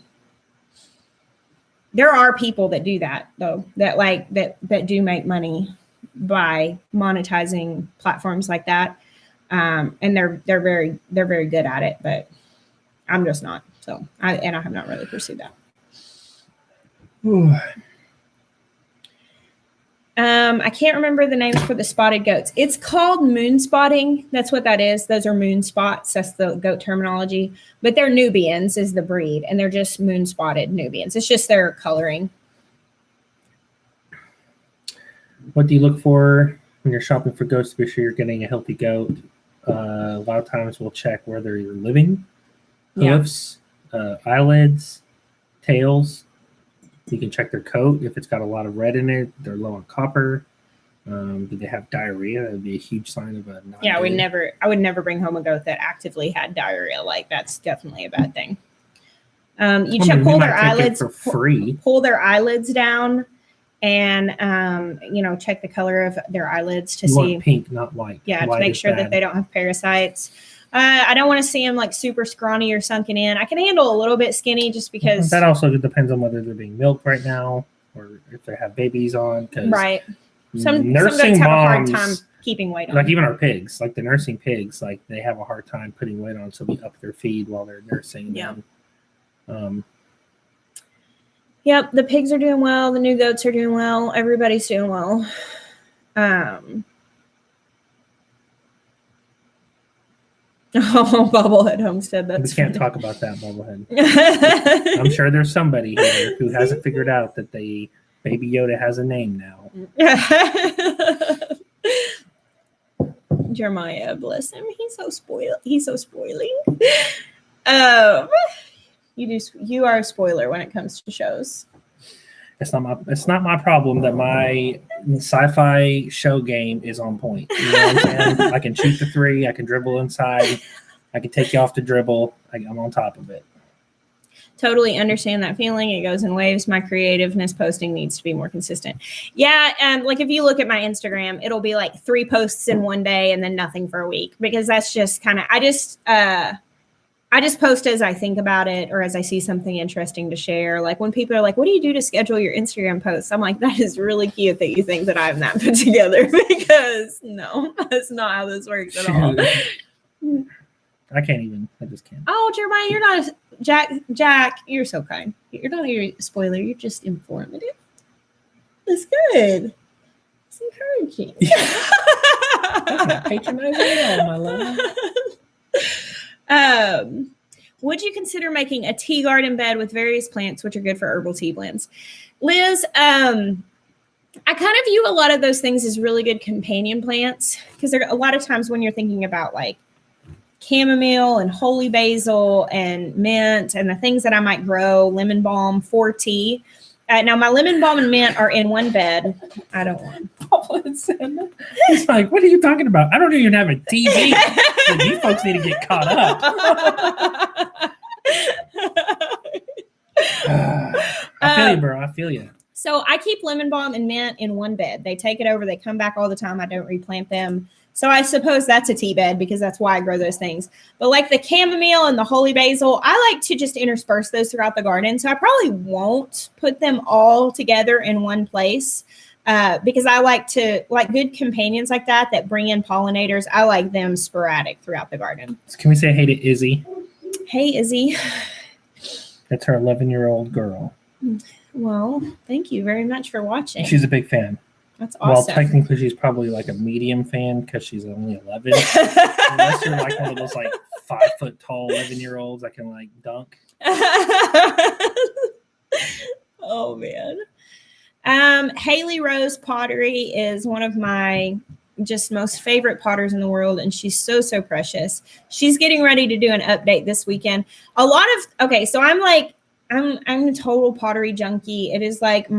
there are people that do that though, that do make money by monetizing platforms like that. And they're very good at it, but I'm just not. So I have not really pursued that. Ooh. I can't remember the names for the spotted goats. It's called moon spotting. That's what that is. Those are moon spots. That's the goat terminology. But they're Nubians is the breed, and they're just moon spotted Nubians. It's just their coloring. What do you look for when you're shopping for goats to be sure you're getting a healthy goat? A lot of times we'll check whether you're living, hoofs, eyelids, tails. You can check their coat. If it's got a lot of red in it, they're low on copper. Do they have diarrhea? That would be a huge sign of a I would never bring home a goat that actively had diarrhea. Like that's definitely a bad thing. Pull their eyelids for free. Pull their eyelids down, and check the color of their eyelids to see. Want pink, not white. Yeah, white to make sure that they don't have parasites. I don't want to see them like super scrawny or sunken in. I can handle a little bit skinny just because. That also depends on whether they're being milked right now or if they have babies on. Right. Some nursing goats have moms, a hard time keeping weight on. Like even our pigs, like the nursing pigs, like they have a hard time putting weight on, so we up their feed while they're nursing. Yeah. Them. Yep, the pigs are doing well. The new goats are doing well. Everybody's doing well. Oh, Bubblehead Homestead. That's we can't talk about that, Bubblehead. I'm sure there's somebody here who hasn't figured out that they Baby Yoda has a name now. Jeremiah, bless him. He's so spoiled. He's so spoiling. You are a spoiler when it comes to shows. It's not my problem that my sci-fi show game is on point. You know what I'm saying? I can shoot the three. I can dribble inside. I can take you off the dribble. I'm on top of it. Totally understand that feeling. It goes in waves. My creativeness posting needs to be more consistent. Yeah, and like if you look at my Instagram, it'll be like 3 posts in one day and then nothing for a week, because that's just kind of I just post as I think about it or as I see something interesting to share. Like when people are like, what do you do to schedule your Instagram posts? I'm like, that is really cute that you think that I have that put together, because no, that's not how this works at all. I can't even. I just can't. Oh, Jeremiah, you're not Jack, you're so kind. You're not a spoiler. You're just informative. That's good. It's encouraging. Patronizing at all, my love. Would you consider making a tea garden bed with various plants which are good for herbal tea blends? Liz, I kind of view a lot of those things as really good companion plants, because there are a lot of times when you're thinking about like chamomile and holy basil and mint and the things that I might grow, lemon balm for tea. Now my lemon balm and mint are in one bed. I don't want. He's like, what are you talking about? I don't even have a TV. So you folks need to get caught up. I feel you, bro. I feel you. So I keep lemon balm and mint in one bed. They take it over. They come back all the time. I don't replant them. So I suppose that's a tea bed, because that's why I grow those things. But like the chamomile and the holy basil, I like to just intersperse those throughout the garden. So I probably won't put them all together in one place, because I like to, like good companions like that bring in pollinators. I like them sporadic throughout the garden. Can we say hey to Izzy? Hey, Izzy. That's her 11-year-old girl. Well, thank you very much for watching. She's a big fan. That's awesome. Well, technically, she's probably like a medium fan because she's only 11. Unless you're like one of those like 5 foot tall 11-year-olds that can like dunk. Oh man. Haley Rose Pottery is one of my just most favorite potters in the world, and she's so precious. She's getting ready to do an update this weekend. So I'm a total pottery junkie. It is like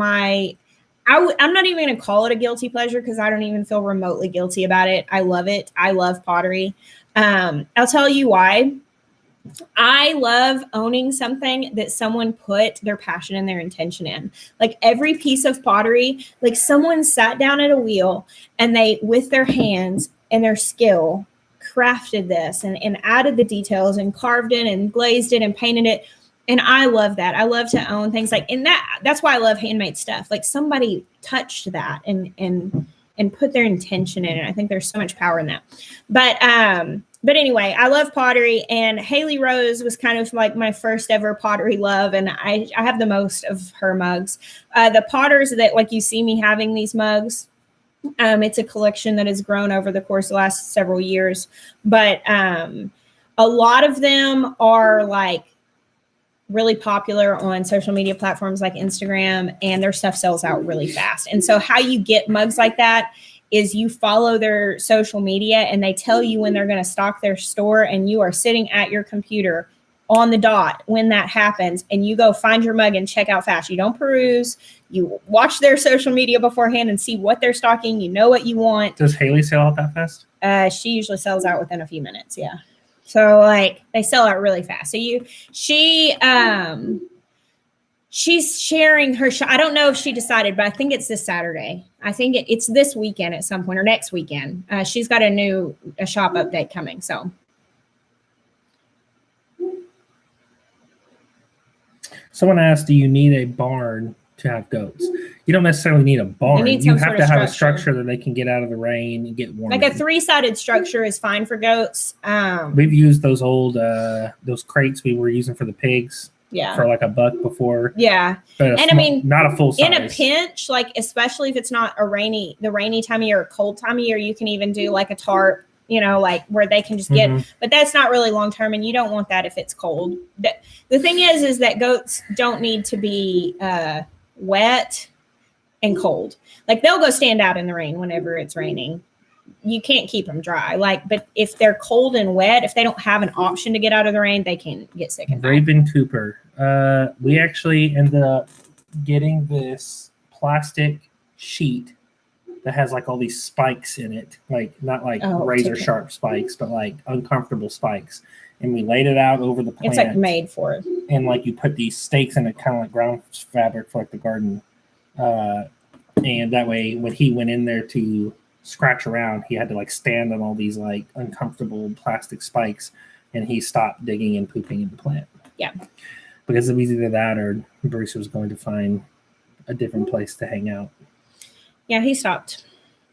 I'm not even going to call it a guilty pleasure, because I don't even feel remotely guilty about it. I love it. I love pottery. I'll tell you why. I love owning something that someone put their passion and their intention in. Like every piece of pottery, like someone sat down at a wheel and they, with their hands and their skill, crafted this and added the details and carved it and glazed it and painted it. And I love that. I love to own things like, and that's why I love handmade stuff. Like somebody touched that and put their intention in it. I think there's so much power in that. But anyway, I love pottery, and Haley Rose was kind of like my first ever pottery love. And I have the most of her mugs. The potters that like you see me having these mugs, it's a collection that has grown over the course of the last several years. But a lot of them are like really popular on social media platforms like Instagram, and their stuff sells out really fast. And so how you get mugs like that is you follow their social media, and they tell you when they're going to stock their store, and you are sitting at your computer on the dot when that happens, and you go find your mug and check out fast. You don't peruse. You watch their social media beforehand and see what they're stocking. You know what you want. Does Haley sell out that fast? She usually sells out within a few minutes. Yeah. So like they sell out really fast. So she's sharing her I don't know if she decided, but I think it's this Saturday. I think it's this weekend at some point, or next weekend. She's got a shop update coming. So someone asked, do you need a barn to have goats? You don't necessarily need a barn. You have to have a structure that they can get out of the rain and get warm. Like a 3-sided structure is fine for goats. We've used those old those crates we were using for the pigs. Yeah. For like $1 before. Yeah. But I mean, not a full size. In a pinch, like especially if it's not the rainy time of year or cold time of year, you can even do like a tarp, like where they can just get, but that's not really long term, and you don't want that if it's cold. The thing is that goats don't need to be wet. and cold. Like they'll go stand out in the rain whenever it's raining. You can't keep them dry. But if they're cold and wet, if they don't have an option to get out of the rain, they can get sick and die. Raven Cooper. We actually ended up getting this plastic sheet that has like all these spikes in it, like not like razor sharp spikes, but like uncomfortable spikes. And we laid it out over the plant. It's like made for it. And like you put these stakes in it, kind of like ground fabric for like the garden. And that way, when he went in there to scratch around, he had to like stand on all these like uncomfortable plastic spikes, and he stopped digging and pooping in the plant. Yeah. Because it was either that or Bruce was going to find a different place to hang out. Yeah, he stopped.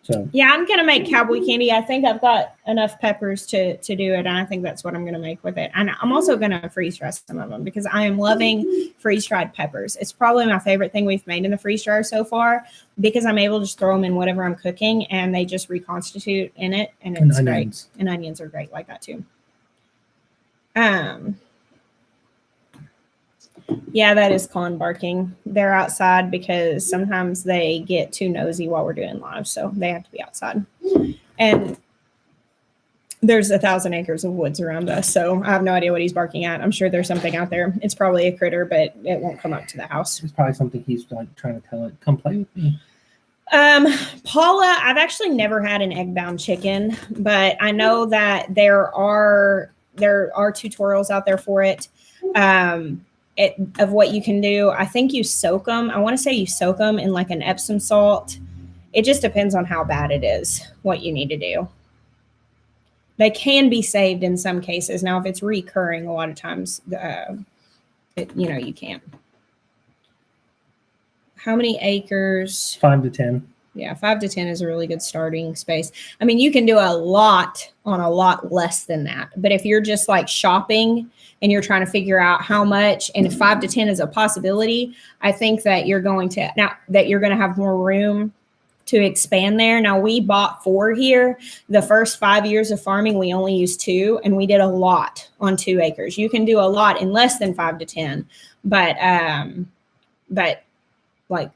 So yeah, I'm gonna make cowboy candy. I think I've got enough peppers to do it, and I think that's what I'm gonna make with it. And I'm also gonna freeze dry some of them because I am loving freeze dried peppers. It's probably my favorite thing we've made in the freeze dryer so far because I'm able to just throw them in whatever I'm cooking, and they just reconstitute in it, and it's great. And onions are great like that too. Yeah, that is Con barking. They're outside because sometimes they get too nosy while we're doing live, so they have to be outside. And there's 1,000 acres of woods around us, so I have no idea what he's barking at. I'm sure there's something out there. It's probably a critter, but it won't come up to the house. It's probably something he's like trying to tell it, come play with me. Paula, I've actually never had an egg-bound chicken, but I know that there are tutorials out there for it. Of what you can do. I think you soak them. I want to say you soak them in like an Epsom salt. It just depends on how bad it is, what you need to do. They can be saved in some cases. Now, if it's recurring, a lot of times, you can't. How many acres? 5 to 10. Yeah, 5 to 10 is a really good starting space. I mean, you can do a lot on a lot less than that. But if you're just like shopping and you're trying to figure out how much, and if 5 to 10 is a possibility, I think that you're going to have more room to expand there. Now, we bought 4 here. The first 5 years of farming, we only used 2, and we did a lot on 2 acres. You can do a lot in less than 5 to 10, but like,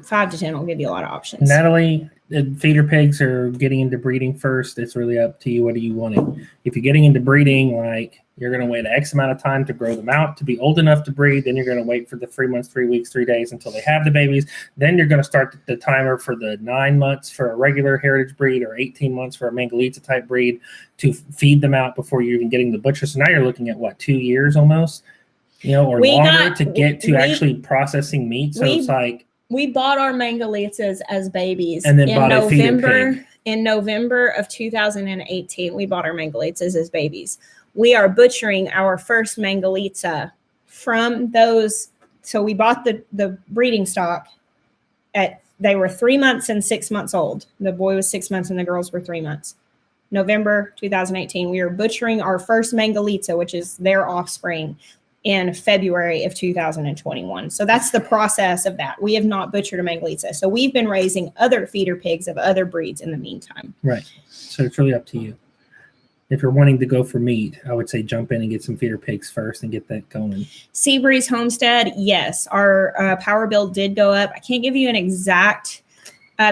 5 to 10 will give you a lot of options. Natalie, feeder pigs are getting into breeding first. It's really up to you. What are you wanting? If you're getting into breeding, like you're going to wait X amount of time to grow them out to be old enough to breed. Then you're going to wait for the 3 months, 3 weeks, 3 days until they have the babies. Then you're going to start the timer for the 9 months for a regular heritage breed or 18 months for a Mangalitsa type breed to feed them out before you're even getting the butcher. So now you're looking at 2 years almost, or longer to get to actually processing meat. So it's like, we bought our Mangalitsas as babies and then bought a feeder pig. In November of 2018. We bought our Mangalitsas as babies. We are butchering our first Mangalitsa from those. So we bought the breeding stock they were 3 months and 6 months old. The boy was 6 months and the girls were 3 months. November 2018, we are butchering our first Mangalitsa, which is their offspring, in February of 2021. So that's the process of that. We have not butchered a Mangalitsa. So we've been raising other feeder pigs of other breeds in the meantime. Right. So it's really up to you. If you're wanting to go for meat, I would say jump in and get some feeder pigs first and get that going. Seabreeze Homestead, yes. Our power bill did go up. I can't give you an exact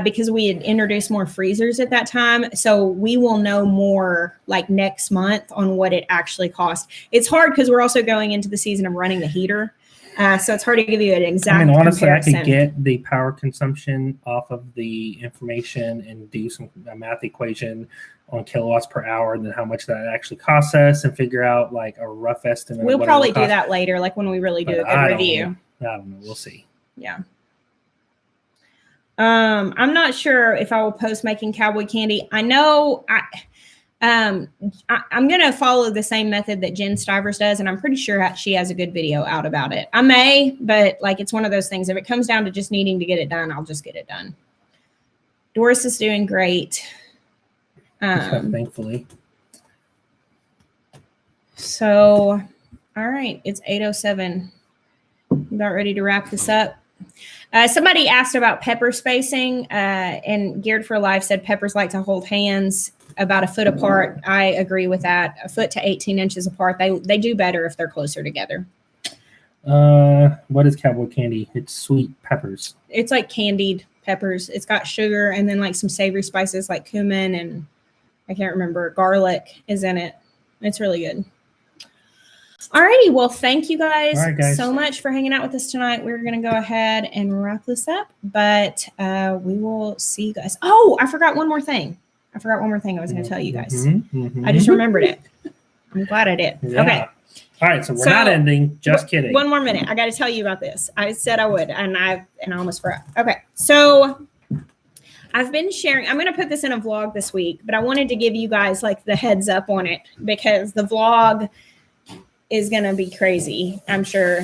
because we had introduced more freezers at that time. So we will know more like next month on what it actually costs. It's hard because we're also going into the season of running the heater. So it's hard to give you an exact honestly, comparison. I could get the power consumption off of the information and do a math equation on kilowatts per hour and then how much that actually costs us and figure out like a rough estimate. We'll probably do that later, like when we really do a good review. I don't know. We'll see. Yeah. I'm not sure if I will post making cowboy candy. I know I'm going to follow the same method that Jen Stivers does, and I'm pretty sure she has a good video out about it. I may, but like it's one of those things. If it comes down to just needing to get it done, I'll just get it done. Doris is doing great. Thankfully. So, all right, it's 8:07. About ready to wrap this up. Somebody asked about pepper spacing, and Geared for Life said peppers like to hold hands about a foot apart. I agree with that. A foot to 18 inches apart. They do better if they're closer together. What is cowboy candy? It's sweet peppers. It's like candied peppers. It's got sugar and then like some savory spices like cumin and I can't remember, garlic is in it. It's really good. Alrighty, well, thank you guys, so much for hanging out with us tonight. We're going to go ahead and wrap this up, but we will see you guys. Oh, I forgot one more thing. I was going to tell you guys. I just remembered it. I'm glad I did. Yeah. Okay. All right, so we're not ending. Just kidding. One more minute. I got to tell you about this. I said I would, and I almost forgot. Okay, so I've been sharing. I'm going to put this in a vlog this week, but I wanted to give you guys like the heads up on it because the vlog is going to be crazy, I'm sure,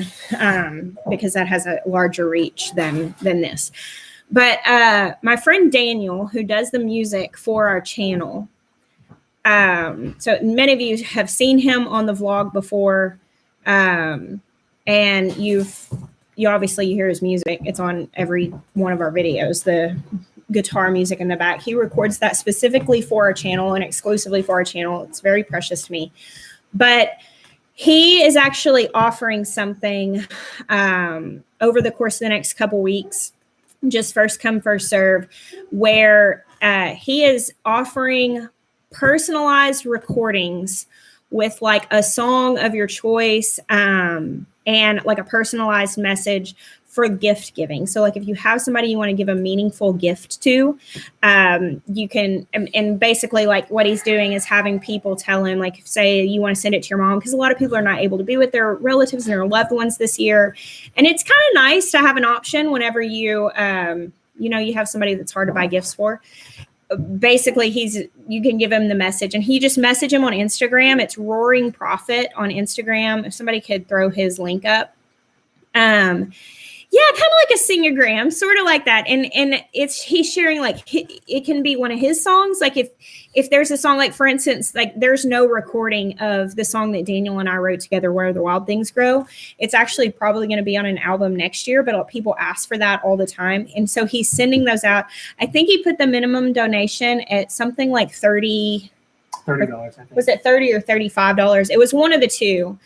because that has a larger reach than this. But my friend Daniel, who does the music for our channel, so many of you have seen him on the vlog before, and you obviously hear his music. It's on every one of our videos, the guitar music in the back. He records that specifically for our channel and exclusively for our channel. It's very precious to me. But he is actually offering something over the course of the next couple weeks, just first come, first serve, where he is offering personalized recordings with like a song of your choice and like a personalized message for gift giving. So like if you have somebody you want to give a meaningful gift to, you can, and basically like what he's doing is having people tell him, like, say you want to send it to your mom, because a lot of people are not able to be with their relatives and their loved ones this year. And it's kind of nice to have an option whenever you have somebody that's hard to buy gifts for. Basically you can give him the message and he just message him on Instagram. It's Roaring Prophet on Instagram. If somebody could throw his link up. Yeah, kind of like a singogram, sort of like that. And he's sharing like it can be one of his songs. Like if there's a song, like for instance, like there's no recording of the song that Daniel and I wrote together, Where the Wild Things Grow. It's actually probably going to be on an album next year, but people ask for that all the time. And so he's sending those out. I think he put the minimum donation at something like $30. I think. Was it $30 or $35? It was one of the two.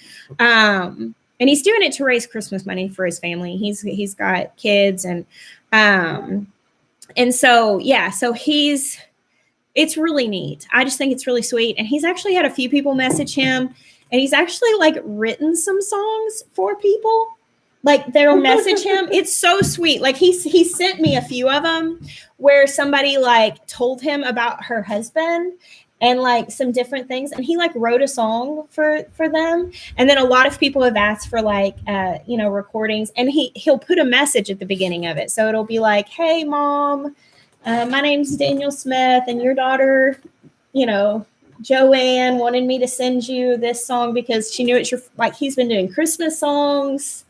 And he's doing it to raise Christmas money for his family. He's got kids and so, yeah, so it's really neat. I just think it's really sweet. And he's actually had a few people message him and he's actually like written some songs for people. Like they'll message him. It's so sweet. Like he sent me a few of them where somebody like told him about her husband and like some different things. And he like wrote a song for them. And then a lot of people have asked for like, recordings, and he'll put a message at the beginning of it. So it'll be like, hey mom, my name's Daniel Smith and your daughter, Joanne wanted me to send you this song because she knew it's he's been doing Christmas songs.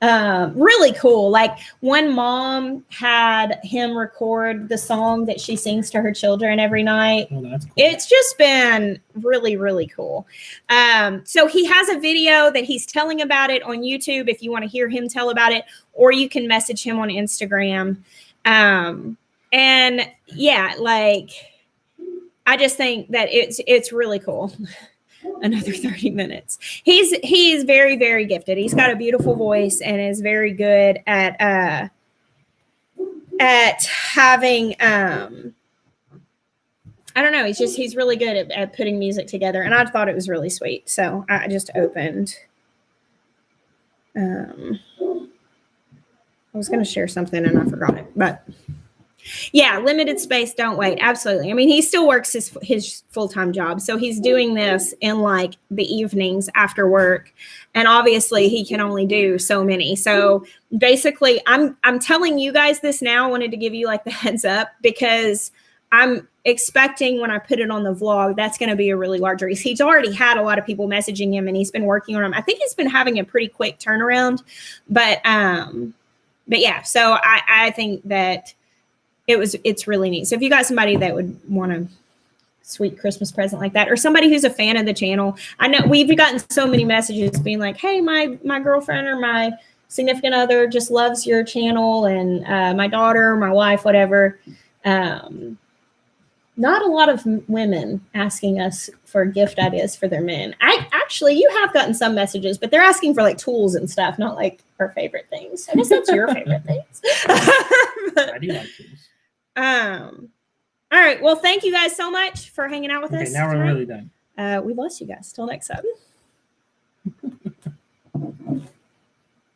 Really cool. Like one mom had him record the song that she sings to her children every night. Oh, that's cool. It's just been really, really cool. So he has a video that he's telling about it on YouTube if you want to hear him tell about it, or you can message him on Instagram. And yeah, like I just think that it's really cool. Another 30 minutes. He's very, very gifted. He's got a beautiful voice and is very good at having I don't know, he's really good at putting music together, and I thought it was really sweet. So I just opened I was going to share something and I forgot it, but yeah, limited space, don't wait. Absolutely. I mean, he still works his full-time job. So he's doing this in like the evenings after work. And obviously he can only do so many. So basically I'm telling you guys this now. I wanted to give you like the heads up because I'm expecting when I put it on the vlog, that's going to be a really large race. He's already had a lot of people messaging him and he's been working on them. I think he's been having a pretty quick turnaround, but yeah, so I think that it's really neat. So if you got somebody that would want a sweet Christmas present like that, or somebody who's a fan of the channel, I know we've gotten so many messages being like, hey, my girlfriend or my significant other just loves your channel, and my daughter, my wife, whatever. Not a lot of women asking us for gift ideas for their men. I actually, you have gotten some messages, but they're asking for like tools and stuff, not like our favorite things. I guess that's your favorite things. I do like tools. All right. Well, thank you guys so much for hanging out with us. Okay, now we're tonight. really done. We bless you guys. Till next time.